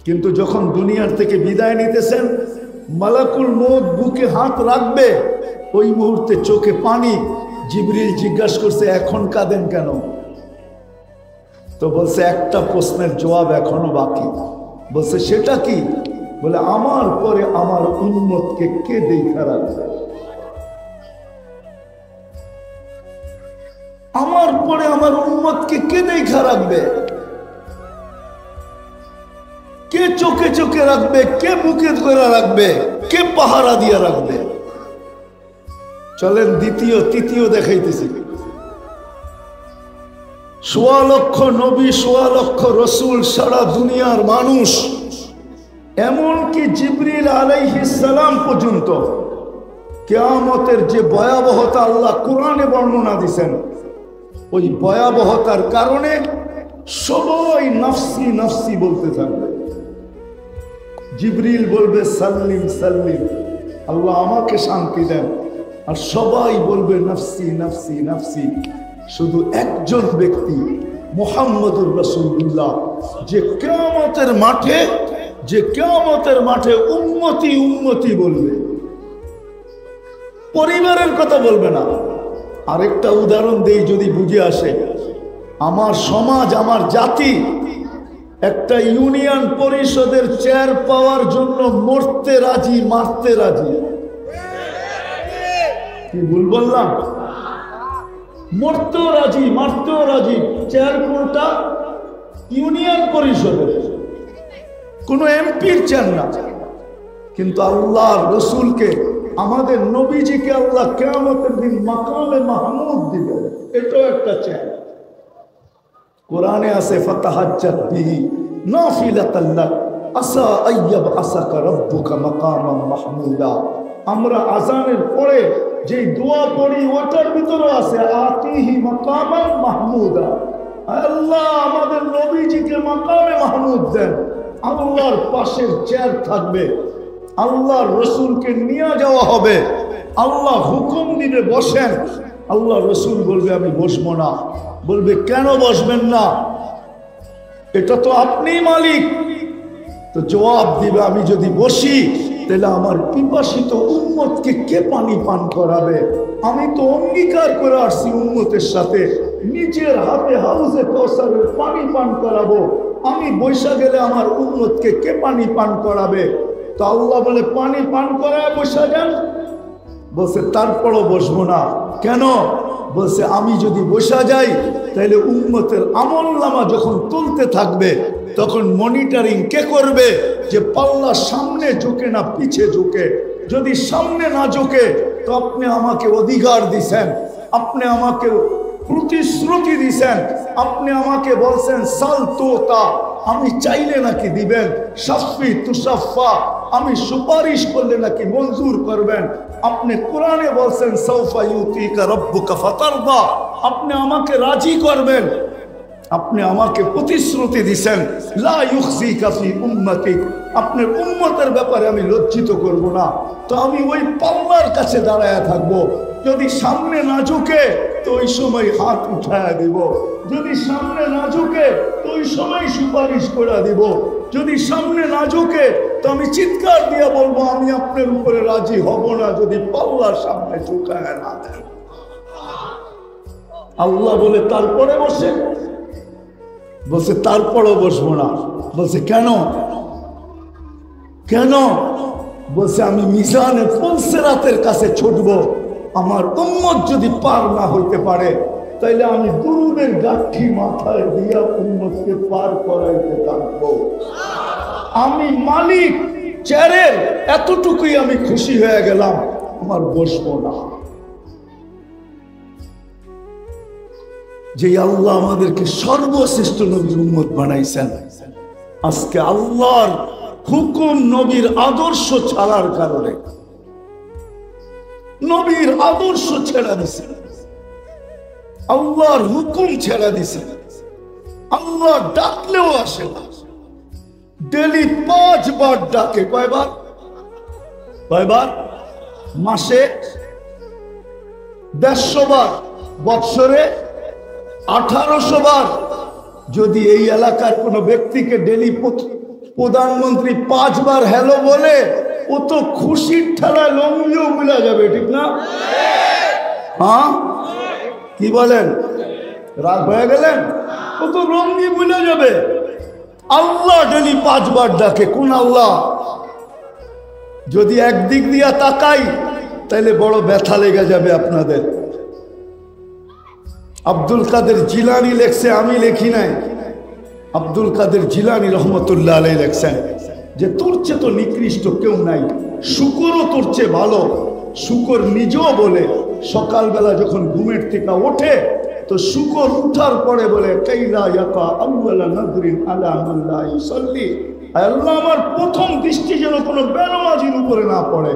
কিন্তু যখন দুনিয়ার থেকে বিদায় নিতেছেন, মালাকুল মউত বুকে হাত রাখবে, ওই মুহূর্তে চোখে পানি। জিবরিল জিজ্ঞাসা করছে, এখন কাঁদেন কেন? তো বলছে, একটা প্রশ্নের জবাব এখনো বাকি। বলছে, সেটা কি? বলে, আমার পরে আমার উম্মতকে কে দেখা রাখবে? আমার পরে আমার উম্মতকে কে দেখা রাখবে? কে চোখে চোখে রাখবে? কে বুকে করে রাখবে? কে পাহারা দিয়ে রাখবে? চলেন দ্বিতীয়, তৃতীয় দেখাইতেছি। 1.25 লক্ষ নবী, 1.25 লক্ষ রসুল, সারা দুনিয়ার মানুষ, এমনকি জিবরিল আলাইহিস সালাম পর্যন্ত কিয়ামতের যে ভয়াবহতা আল্লাহ কোরআনে বর্ণনা দিয়েছেন, ওই ভয়াবহতার কারণে সবাই নফসি নফসি বলতে থাকবে। জিবরিল বলবে, সাল্লিম সাল্লিম, আল্লাহ আমাকে শান্তি দেন। আর সবাই বলবে নফসি নফসি নফসি। শুধু একজন ব্যক্তি মুহাম্মদুর রাসূলুল্লাহ, যে কিয়ামতের মাঠে উম্মতি উম্মতি বলবে, পরিবারের কথা বলবে না। আরেকটা উদাহরণ দেই যদি বুঝে আসে। আমার সমাজ, আমার জাতি একটা ইউনিয়ন পরিষদের চেয়ার পাওয়ার জন্য মরতে রাজি, মারতে রাজি। কি ভুল বললাম? মরতেও রাজি, মারতেও রাজি। চেয়ার কোনটা? ইউনিয়ন পরিষদের, কোন এমপির চেয়ার না। কিন্তু আল্লাহ রসুলকে, আমাদের নবীজিকে আল্লাহ কিয়ামতের দিন মাকামে মাহমুদ দিবে, এটাও একটা চেয়ার। কোরআনে আছে ফাতাহাজ্জাত বিহি নাফিলাতান লাক আসা আইয়াবআসাকা রাব্বুকা মাকামান মাহমুদা। আমরা আজানের পরে যে দোয়া পড়ি ওটার ভিতরে আছে আতিহি মাকামান মাহমুদা। আল্লাহ আমাদের নবীজিকে মাকামে মাহমুদ দেন। আল্লাহর পাশের চেয়ার থাকবে, আল্লাহর রসুলকে নিয়ে যাওয়া হবে, আল্লাহ হুকুম দিবে বসেন, আল্লাহ রসুল বলবে আমি বসবো না। বলবে কেন বসবেন না? এটা তো আপনি মালিক। তো জবাব দিবে আমি যদি বসি তাহলে আমার পিপাসিত উম্মতকে কে পানি পান করাবে? আমি তো অঙ্গীকার করে আসছি উম্মতের সাথে নিজের হাতে হাউজে কৌসারের পানি পান করাবো। আমি বৈশা গেলে আমার উম্মতকে কে পানি পান করাবে? তো আল্লাহ বলে পানি পান করায় বৈশা যান। বলছে তারপরও বসবো না। কেন? বলছে আমি যদি বসা যাই তাহলে উম্মতের আমলনামা যখন তুলতে থাকবে তখন মনিটরিং কে করবে যে পাল্লা সামনে ঝুঁকে না পিছে ঝুঁকে? যদি সামনে না ঝুঁকে তো আপনি আমাকে অধিকার দিছেন, আপনি আমাকে প্রতিশ্রুতি দিছেন, আপনি আমাকে বলছেন সাল তোতা, আমি চাইলে নাকি দিবেন, শাফি তুসাফা, আমি সুপারিশ করলে নাকি মঞ্জুর করবেন। আপনি কোরআনে বলছেন সাউফা ইউতিকা রাব্বুকা ফাতারদা, আপনি আমাকে রাজি করবেন, আপনি আমাকে প্রতিশ্রুতি দিছেন লা ইউখজিকা ফি উম্মতিক, আপনার উম্মতের ব্যাপারে আমি লজ্জিত করব না। তো আমি ওই পাল্লার কাছে দাঁড়ায় থাকবো। যদি সামনে না ঝুঁকে তো ওই সময় হাত উঠায় দিব, যদি সামনে না ঝুঁকে তো ওই সময় সুপারিশ করে দিব, যদি সামনে না ঝুঁকে তো আমি চিৎকার দিয়ে বলবো আমি আপনার উপরে রাজি হব না যদি পাল্লার সামনে ঝুঁকায় না দেন। আল্লাহ বলে তারপরে বসে, বলছে তারপরও বসবো না। বলছে কেন? কেন? বলছে আমি মিজানে পুলসিরাতের কাছে ছুটবো, আমার উম্মত যদি পার না হইতে পারে তাইলে আমি দুরুদের গাঠি মাথায় দিয়া উম্মতকে পার করাইতে থাকবো। আমি মালিক চেয়ারের, এতটুকুই আমি খুশি হয়ে গেলাম, আমার বসবো না। যে আল্লাহ আমাদেরকে সর্বশ্রেষ্ঠ নবীর উম্মত বানাইছেন, আজকে আল্লাহর হুকুম নবীর আদর্শ ছাড়ার কারণে নবীর আদর্শ ছেড়ে দিছে, আল্লাহর হুকুম ছেড়ে দিছে। আল্লাহ ডাকলেও আসে না। ডেলি 5 বার ডাকে। কয়বার? কয়বার? মাসে 150 বার, বৎসরে 1800 বার। যদি এই এলাকার কোন ব্যক্তিকে ডেলি প্রধানমন্ত্রী 5 বার হ্যালো বলে, ও তো খুশির ঠেলায় লঙ্গিও মিলা যাবে, ঠিক না? হ্যাঁ, কি বলেন? রাগ হয়ে গেলেন? ও তো লঙ্গি মিলা যাবে। আল্লাহ ডেলি 5 বার ডাকে। কোন আল্লাহ? যদি একদিক দিয়া তাকাই তাহলে বড় ব্যথা লেগে যাবে আপনাদের। আব্দুল কাদের জিলানী লেখছে, আমি লেখি নাই। আব্দুল কাদের জিলানী রহমতুল্লাহ আলাইহি লেখছেন যে তোর চেয়ে তো নিকৃষ্ট কেউ নাই, শুকরও তোর চেয়ে ভালো। শুকর নিজেও বলে সকালবেলা যখন ঘুমের থেকে ওঠে তো শুকর উঠার পরে বলে কাইলা ইয়াকা আউয়ালা নাযরিন আলা মান লা ইউসাল্লি, আল্লাহ আমার প্রথম দৃষ্টি যেন কোনো বেনামাজির উপরে না পড়ে।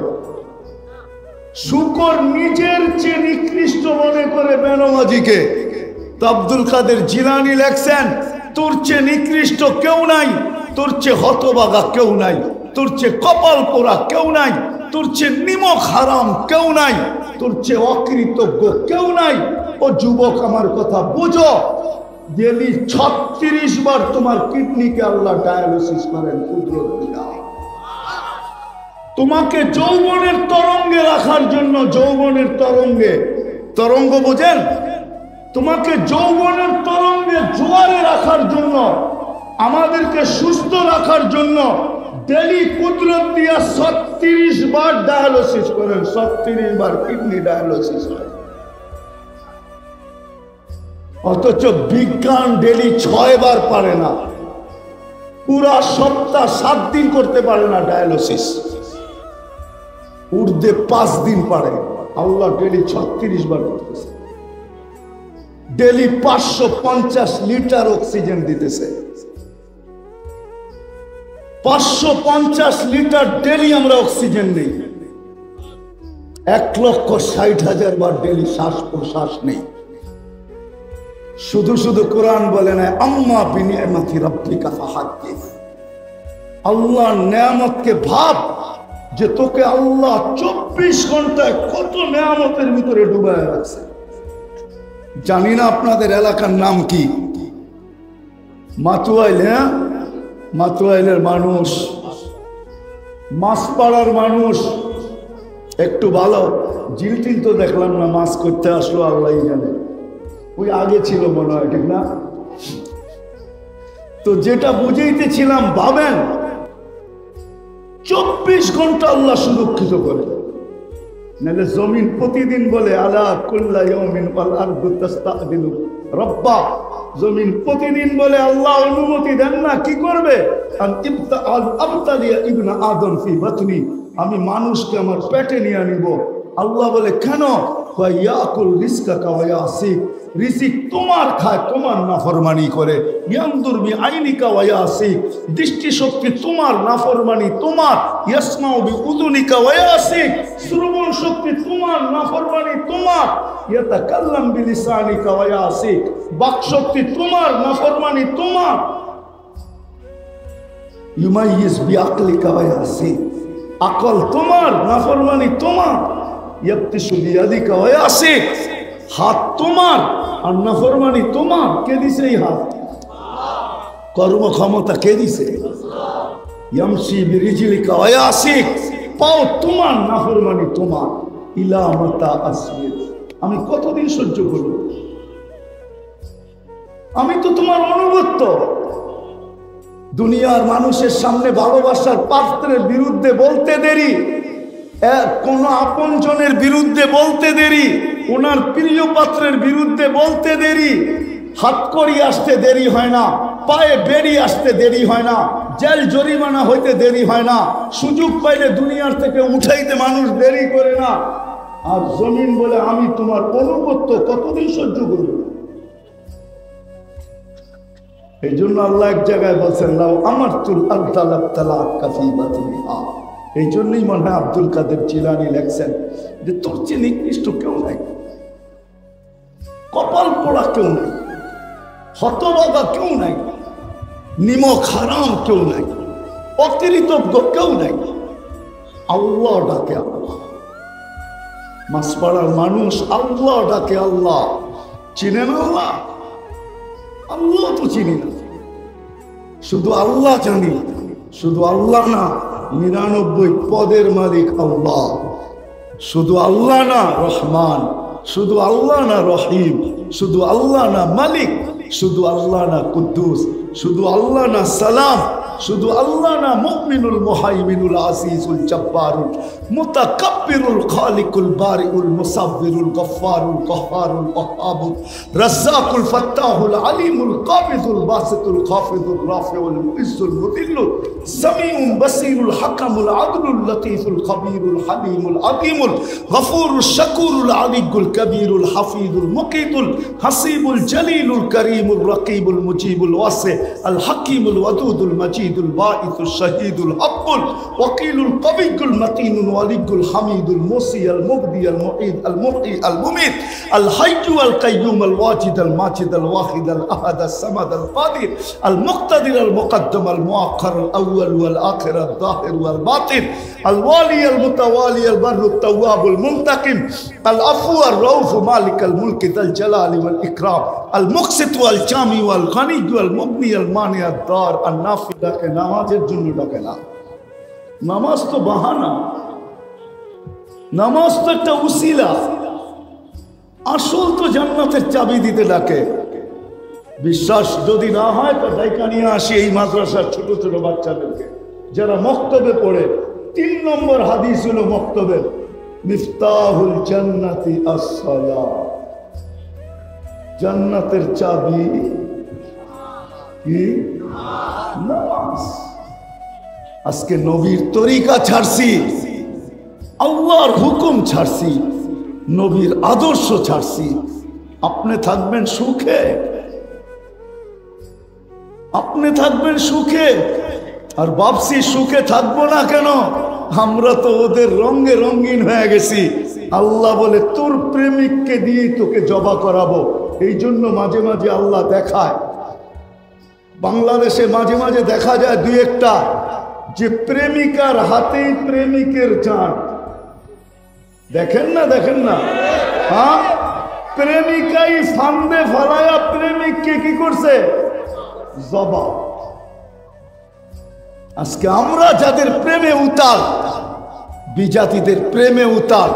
শুকর নিজের চেয়ে নিকৃষ্ট মনে করে বেনামাজিকে। তো আব্দুল কাদের জিলানী লেখছেন তোর চেয়ে নিকৃষ্ট কেউ নাই, তোর চেয়ে হতবাগা কেউ নাই, তোর চেয়ে কপাল পোড়া কেউ নাই, তোর চেয়ে নিমক হারাম কেউ নাই, তোর চেয়ে অকৃতজ্ঞ কেউ নাই। ও যুবক আমার কথা বুঝো, ডেলি 36 বার তোমার কিডনিকে আল্লাহ ডায়ালিসিস করেন কুদরত দিয়া। তোমাকে যৌবনের তরঙ্গে রাখার জন্য, যৌবনের তরঙ্গে, তরঙ্গ বোঝেন? তোমাকে যৌবনের তরঙ্গে জোয়ারে রাখার জন্য, আমাদেরকে সুস্থ রাখার জন্য ডেলি কুদরত দিয়া 36 বার ডায়ালিসিস করেন। 36 বার কিডনি ডায়ালিসিস করেন। অথচ বিজ্ঞান ডেলি 6 বার পারে না, পুরা সপ্তাহ 7 দিন করতে পারে না ডায়ালিসিস। ঊর্ধ্বে 5 দিন পারে। আল্লাহ ডেলি 36 বার করতেছে। ডেলি 550 লিটার অক্সিজেন দিতেছে। 550 লিটার ডেলি আমরা অক্সিজেন নেই। 1,60,000 বার ডেলি শ্বাস প্রশ্বাস নেই। শুধু শুধু কোরআন বলে না আম্মা বিনিয়ামতি রাব্বিকা ফাহাদ্দিস। আল্লাহর নেয়ামতকে ভাব যে তোকে আল্লাহ 24 ঘন্টায় কত নেয়ামতের ভিতরে ডুবায় রাখছে। জানি না আপনাদের এলাকার নাম কি? মাতুয়াইল। হ্যাঁ, মাতুয়াইলের মানুষ, মাছপাড়ার মানুষ একটু ভালো। জিলটিল তো দেখলাম না, মাছ করতে আসলো আল্লাহ জানে। ওই আগে ছিল মনে হয়, ঠিক না? তো যেটা বুঝাইতেছিলাম, ভাবেন 24 ঘন্টা আল্লাহ সুরক্ষিত করে। নাহলে জমিন প্রতিদিন বলে আলা কুল্লা ইয়াউমিন ওয়াল আরদু তাস্তাদিলু রব্বা। জমিন প্রতিদিন বলে আল্লাহ অনুমতি দেন না, কি করবে? আবতালিয়া ইবনা আদম ফি বাতনি, আমি মানুষকে আমার পেটে নিয়ে নিব। আল্লাহ বলে কেন? ইয়াকুল রিজকাকা ওয়া ইয়াসিক, রিজিক তোমার খায়, তোমার নাফরমানি করে। ইয়ানদুর বি আইনিকা ওয়া ইয়াসিক, দৃষ্টি শক্তি তোমার, নাফরমানি তোমার। ইয়াসমাউ বি উযুনিকা ওয়া ইয়াসিক, শ্রবণ শক্তি তোমার, নাফরমানি তোমার। ইয়াতাকাল্লাম বি লিসানিকা ওয়া ইয়াসিক, বাক শক্তি তোমার, নাফরমানি তোমার। ইউমাইয়িজ বি আকলিকা ওয়া ইয়াসিক, আকল তোমার, নাফরমানি তোমার। ইয়াবতিশু বিয়াদিকা ওয়া ইয়াসিক, হাত তোমার আর নাফরমানি তোমার। কে দিছে এই হাত? কর্ম ক্ষমতা কে দিছে? ইয়ামশি বিরিজলিকা ওয়া ইয়াসিক, পাও তোমার, নাফরমানি তোমার। ইলা মাতা আসবির, আমি কতদিন সহ্য করব? আমি তো তোমার অনুগত। দুনিয়ার মানুষের সামনে ভালোবাসার পাত্রের বিরুদ্ধে বলতে দেরি, কোন আপনজনের বিরুদ্ধে বলতে দেরি, ওনার প্রিয় পাত্রের বিরুদ্ধে বলতে দেরি। হাত করি আসতে দেরি হয় না, পায়ে বেরি আসতে দেরি হয় না, জেল জরিমানা হইতে দেরি হয় না, সুযোগ পাইলে দুনিয়ার থেকে উঠাইতে মানুষ দেরি করে না। আর জমিন বলে আমি তোমার অনুগত, কতদিন সহ্য করব? এই জন্য আল্লাহ এক জায়গায় বলছেন লাউ আমারতুল আরদা লাবতালাকা ফি বাতনিহা। এই জন্যই মনে হয় আব্দুল কাদের জিলানী লেখছেন যে তোর চেয়ে নিকৃষ্ট কেউ নাই, কপাল পোড়া কেউ নাই, হতভাগা কেউ নাই, নিমক হারাম কেউ নাই, অকৃতজ্ঞ কেউ নাই। আল্লাহ ডাকে আল্লাহ। মাছপাড়ার মানুষ আল্লাহ ডাকে আল্লাহ। চিনেন আল্লাহ? আল্লাহ তো চিনি না, শুধু আল্লাহ জানি। শুধু আল্লাহ না, 99 পদের মালিক আল্লাহ। শুধু আল্লাহ না রহমান, শুধু আল্লাহ না রহিম, শুধু আল্লাহ না মালিক, শুধু আল্লাহ না কুদ্দুস, শুধু আল্লাহ না সালাম, শুধু আল্লাহ না মুমিনুল মুহাইমিনুল আসিসুল জব্বারুল মুতাকাব্বিরুল খালিকুল বারিউল মুসাব্বিরুল গফফারুল কহ্হারুল ওয়াহাবুল রাজ্জাকুল ফাত্তাহুল আলিমুল কাবিদুল বাসিতুল খাফিদুল রাফিউল মুইজ্জুল মুদিল্লুল সামিউল বাসিরুল হাকামুল আদলুল লতীফুল খবীরুল হালিমুল আযীমুল গফুরুল শাকুরুল আলিয়ুল কবীরুল হাফিজুল মুকিতুল হাসিবুল জলিলুল করিমুল রকিবুল মুজিবুল ওয়াসি আল হাকিমুল ওয়াদুদুল মাজিদ الباعث الشهيد الحق الوكيل القوي المتين الولي الحميد الموصي المبدي المعيد المحيي المميت الحي القيوم الواجد الماجد الواحد الاحد الصمد القادر المقتدر المقدم المؤخر الاول والاخر الظاهر والباطن الوالي المتوالي البر التواب المنتقم العفو الرؤوف مالك الملك ذا الجلال والاكرام المقسط والجامع والغني والمغني المانع الضار النافع। ডাকে নামাজের জন্য ডাকে না। নামাজ তো বাহানা, নামাজ তো একটা উসিলা। আসল তো জান্নাতের চাবি দিতে ডাকে। বিশ্বাস যদি না হয় তো ডাইকা নিয়ে আসি এই মাদ্রাসার ছোট ছোট বাচ্চাদেরকে যারা মক্তবে পড়ে। 3 নম্বর হাদিস হলো মক্তবের, মিফতাহুল জান্নাতি আস-সালাহ, জান্নাতের চাবি কি? নামাজ। আজকে নবীর তরিকা ছাড়ছি, আল্লাহর হুকুম ছাড়ছি, নবীর আদর্শ ছাড়ছি, আপনি থাকবেন সুখে, আপনি থাকবেন সুখে। আর ভাবছি সুখে থাকবো না কেন, আমরা তো ওদের রঙে রঙিন হয়ে গেছি। আল্লাহ বলে তোর প্রেমিককে দিয়ে তোকে জবা করাবো। এই জন্য মাঝে মাঝে আল্লাহ দেখায়, বাংলাদেশে মাঝে মাঝে দেখা যায় দুই একটা, যে প্রেমিকার হাতেই প্রেমিকের জান। দেখেন না, দেখেন না? হ্যাঁ, প্রেমিকাই ফান্দে ফালায়া প্রেমিককে কি করছে, জবা। আজকে আমরা যাদের প্রেমে উতাল, বিজাতিদের প্রেমে উতাল,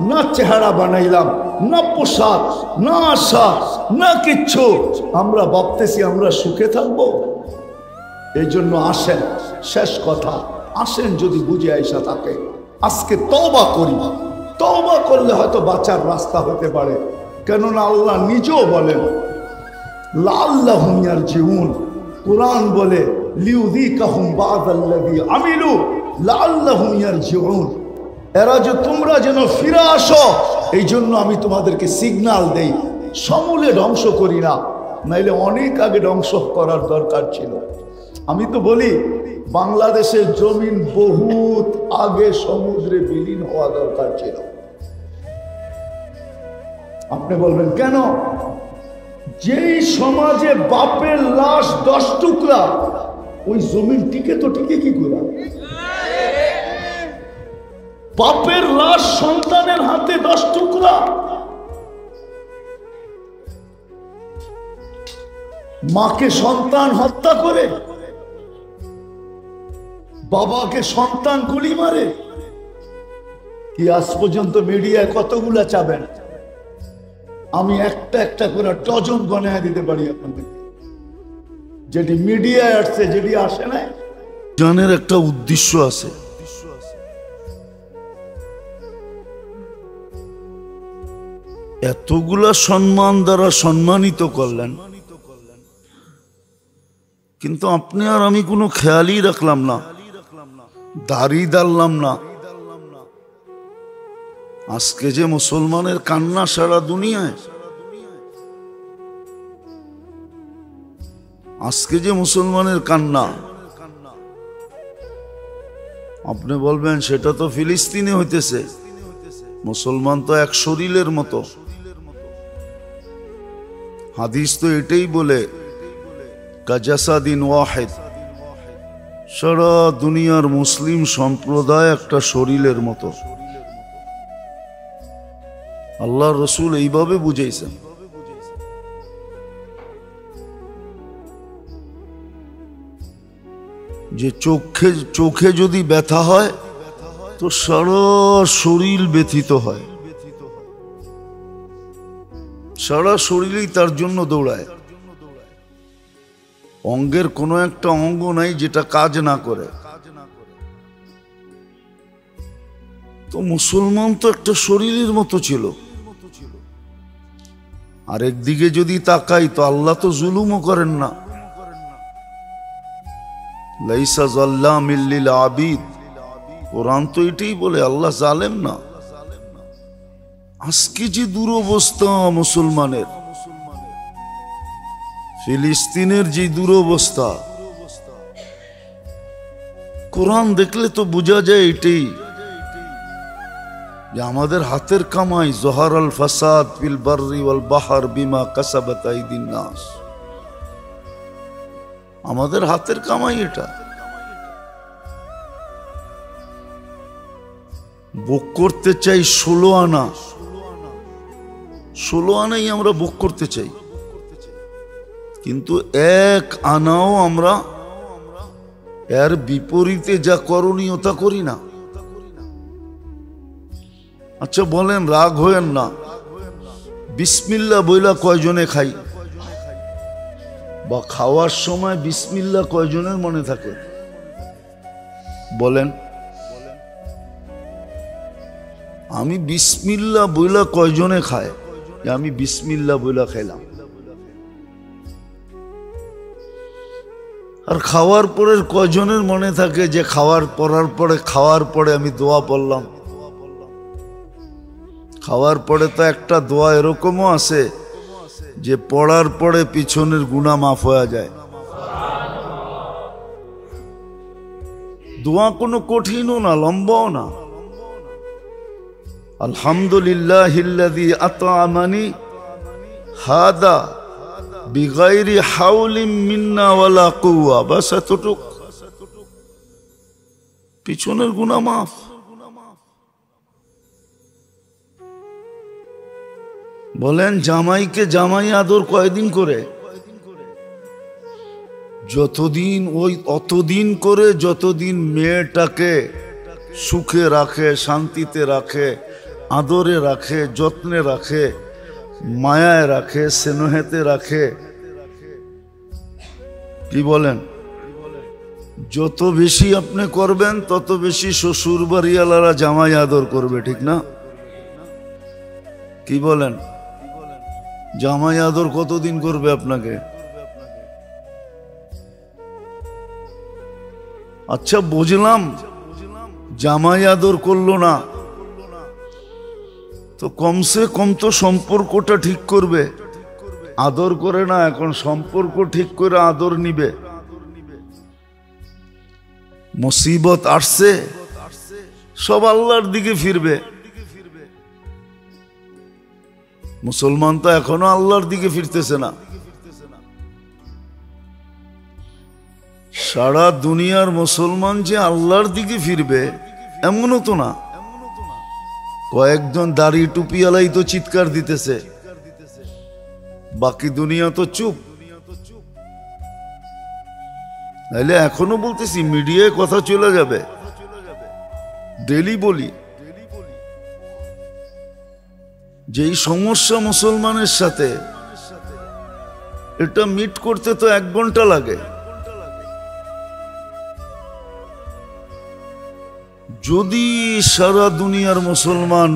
না চেহারা বানাইলাম, না পোশাক, না আশা, না কিচ্ছু, আমরা ভাবতেছি আমরা সুখে থাকবো। এই জন্য আসেন, শেষ কথা, আসেন যদি বুঝে আইসা থাকে আজকে তওবা করি। তওবা করলে হয়তো বাঁচার রাস্তা হতে পারে। কেননা আল্লাহ নিজেও বলেন লাআল্লাহুম ইয়ারজিউন। কোরআন বলে লিউযীকাহুম বা'দাল্লাযী আমিলু লাআল্লাহুম ইয়ারজিউন। এরা যে তোমরা যেন ফিরে আসো, এই জন্য আমি তোমাদেরকে সিগন্যাল দেই। সমূলে ধ্বংস করি না, নাইলে অনেক আগে ধ্বংস করার দরকার ছিল। আমি তো বলি বাংলাদেশের জমিন বহুত আগে সমুদ্রে বিলীন হওয়া দরকার ছিল। আপনি বলবেন কেন? যেই সমাজে বাপের লাশ 10 টুকরা, ওই জমিন টিকে তো টিকে কি করে? বাপের লাশ সন্তানের হাতে 10 টুকরা। মাকে সন্তান হত্যা করে, বাবাকে সন্তান গুলি মারে। কি আজ পর্যন্ত মিডিয়ায় কতগুলা চাবেন? আমি একটা একটা করে ডজন গণায় দিতে পারি আপনাদের। যেটি মিডিয়ায় আসছে, যেটি আসে না, জানের একটা উদ্দেশ্য আছে। এতগুলা সম্মান দ্বারা সম্মানিত করলেন, কিন্তু আপনি আর আমি কোনো খেয়ালই রাখলাম না, দাড়ি দাঁড়লাম না। আজকে যে মুসলমানের কান্না সারা দুনিয়ায়, আজকে যে মুসলমানের কান্না, আপনি বলবেন সেটা তো ফিলিস্তিনে হইতেছে। মুসলমান তো এক শরীরের মতো। হাদিস তো এটাই বলে কাজাসাদিন ওয়াহিদ, সারা দুনিয়ার মুসলিম সম্প্রদায় একটা শরীরের মতো। আল্লাহ রসুল এইভাবে বুঝাইছেন। যে চোখে যদি ব্যথা হয় তো সারা শরীর ব্যথিত হয়, সারা শরীরই তার জন্য দৌড়ায়। অঙ্গের কোনো একটা অঙ্গ নাই যেটা কাজ না করে। তো মুসলমান তো একটা শরীরের মতো ছিল। আর একদিকে যদি তাকাই তো আল্লাহ তো জুলুমও করেন না। লাইসা যাল্লামিল লিল আবিদ, কোরআন তো এটাই বলে, আল্লাহ জালেম না। আজকে যে দুরবস্থা মুসলমানের, ফিলিস্তিনের যে দুরবস্থা, কোরআন দেখলে তো বোঝা যায় এটাই যে আমাদের হাতের কামাই। জহারাল ফাসাদ ফিল বাররি ওয়াল বাহর বিমা কাসাবাত আইদিন নাস। আমাদের হাতের কামাই এটা। ভোগ করতে চাই 16 আনা, 16 আনাই আমরা ভোগ করতে চাই, কিন্তু 1 আনাও আমরা এর বিপরীতে যা করণীয় তা করি না। আচ্ছা বলেন, রাগ হয়েন না, বিসমিল্লাহ বইলা কয়জনে খাই? বা খাওয়ার সময় বিসমিল্লাহ কয়জনের মনে থাকে? বলেন, আমি বিসমিল্লাহ বইলা কয়জনে খায়? আমি বিসমিল্লাহ বইলা খাইলাম। আর খাওয়ার পরে কয়জনের মনে থাকে যে খাওয়ার পরে আমি দোয়া পড়লাম? খাওয়ার পরে তো একটা দোয়া এরকমও আছে যে পড়ার পরে পিছনের গুনাহ মাফ হয়ে যায়। দোয়া কোনো কঠিনও না, লম্বাও না। আলহামদুলিল্লাহিল্লাযী আত'আমানি হাদা বিগাইরি হাওলিন মিন্না ওয়ালা কুওয়া, বাস এতটুক, পিছনের গুনাহ মাফ। বলেন জামাইকে জামাই আদর কয়দিন করে? যতদিন, ওই অতদিন করে যতদিন মেয়েটাকে সুখে রাখে, শান্তিতে রাখে, আদরে রাখে, যত্নে রাখে, মায়ায় রাখে, স্নেহেতে রাখে। কি বলেন? যত বেশি আপনি করবেন তত বেশি শ্বশুর বাড়িওয়ালারা জামাই আদর করবে, ঠিক না? কি বলেন? জামাই আদর কতদিন করবে আপনাকে? আচ্ছা বুঝলাম, জামাই আদর করলো না তো কমসে কম তো সম্পর্কটা ঠিক করবে। আদর করে না, এখন সম্পর্ক ঠিক করে আদর নিবে। মুসিবত আসছে, সব আল্লাহর দিকে ফিরবে। মুসলমান তো এখনো আল্লাহর দিকে ফিরতেছে না। সারা দুনিয়ার মুসলমান যে আল্লাহর দিকে ফিরবে এমনও তো না। কয়েকজন দাড়ি টুপিওয়ালাই তো চিৎকার দিতেছে, বাকি দুনিয়া তো চুপ। নাইলে এখনো বলতেছি, মিডিয়ায় কথা চলে যাবে, ডেলি বলি। যেই সমস্যা মুসলমানের সাথে, এটা মিট করতে তো 1 ঘন্টা লাগে। যদি সারা দুনিয়ার মুসলমান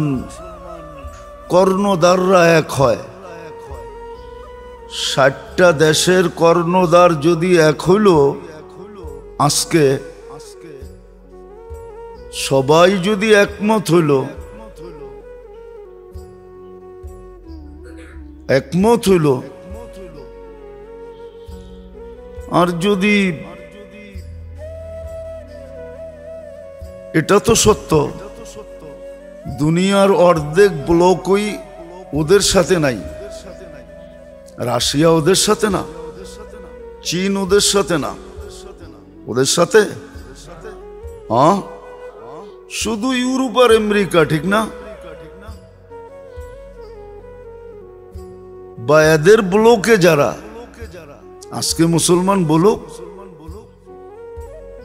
কর্ণধাররা এক হয়, 60টা দেশের কর্ণধার যদি এক হইল, আজকে সবাই যদি একমত হইল, আর যদি, এটা তো সত্য, দুনিয়ার অর্ধেক ব্লকই ওদের সাথে নাই। রাশিয়া ওদের সাথে না, চীন ওদের সাথে না, ওদের সাথে হ্যাঁ শুধু ইউরোপ আর আমেরিকা, ঠিক না? বা এদের ব্লকে যারা, আজকে মুসলমান বলুক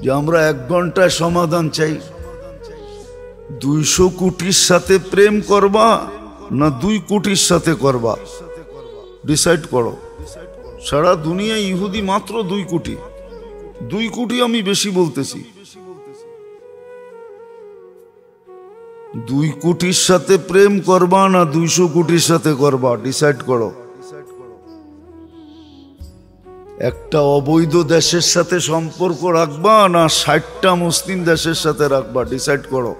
যে আমরা 1 ঘন্টায় সমাধান চাই। 200 কোটির সাথে প্রেম করবা না 2 কোটির সাথে করবা, ডিসাইড করো। সারা দুনিয়া ইহুদি মাত্র 2 কোটি। 2 কোটি আমি বেশি বলতেছি। 2 কোটির সাথে প্রেম করবা না 200 কোটির সাথে করবা, ডিসাইড করো। একটা অবৈধ দেশের সাথে সম্পর্ক রাখবা না 60টা মুসলিম দেশের সাথে রাখবা, ডিসাইড করো।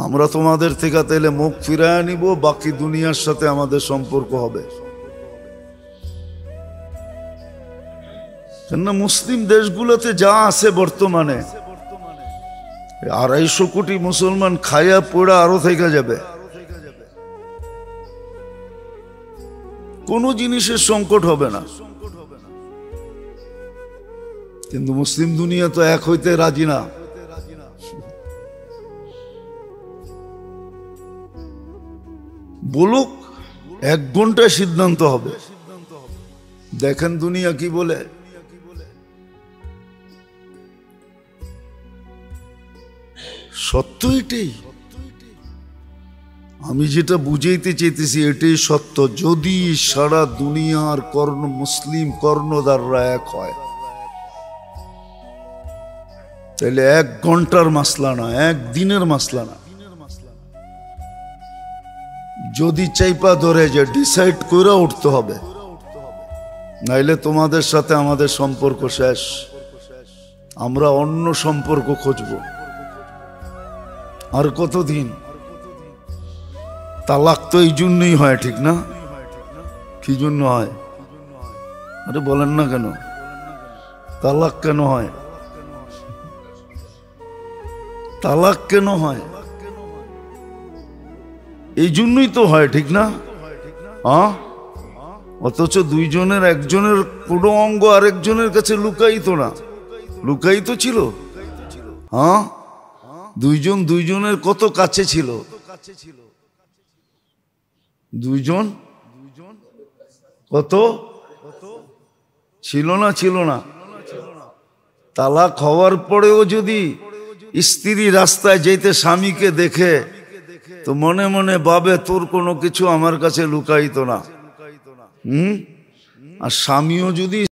আমরা তোমাদের থেকে তাহলে মুখ ফিরায় নিব, বাকি দুনিয়ার সাথে আমাদের সম্পর্ক হবে। কেননা মুসলিম দেশগুলোতে যা আছে বর্তমানে, 250 কোটি মুসলমান খায়া পোড়া আরো থেকে যাবে। কোনো জিনিসের সংকট হবে না, কিন্তু মুসলিম দুনিয়া তো এক হইতে রাজি না। বলুক, 1 ঘন্টায় সিদ্ধান্ত হবে। দেখেন দুনিয়া কি বলে। সত্য এটাই, আমি যেটা বুঝাইতে চাইতেছি এটাই সত্য। যদি সারা দুনিয়ার মুসলিম কর্ণধাররা এক হয়, তাহলে 1 ঘন্টার মাসলা না, 1 দিনের মাসলা না। যদি চাইপা ধরে যে ডিসাইড করে উঠতে হবে, নাইলে তোমাদের সাথে আমাদের সম্পর্ক শেষ, আমরা অন্য সম্পর্ক খুঁজব। আর কতদিন? তালাক তো এই জন্যই হয়, ঠিক না? কি জন্য হয়? আরে বলেন না কেন, তালাক কেন হয়? তালাক কেন হয়? এই জন্যই তো হয়, ঠিক না? হ্যাঁ, অথচ দুইজনের একজনের কোনো অঙ্গ আরেকজনের কাছে লুকাইত না, লুকাইত ছিল। হ্যাঁ, দুইজন দুইজনের কত কাছে ছিল, দুইজন কত ছিল না, ছিল না? তালাক হওয়ার পরেও যদি স্ত্রী রাস্তায় যেতে স্বামীকে দেখে তো মনে মনে ভাবে তোর কোনো কিছু আমার কাছে লুকাইতো না। আর স্বামীও যদি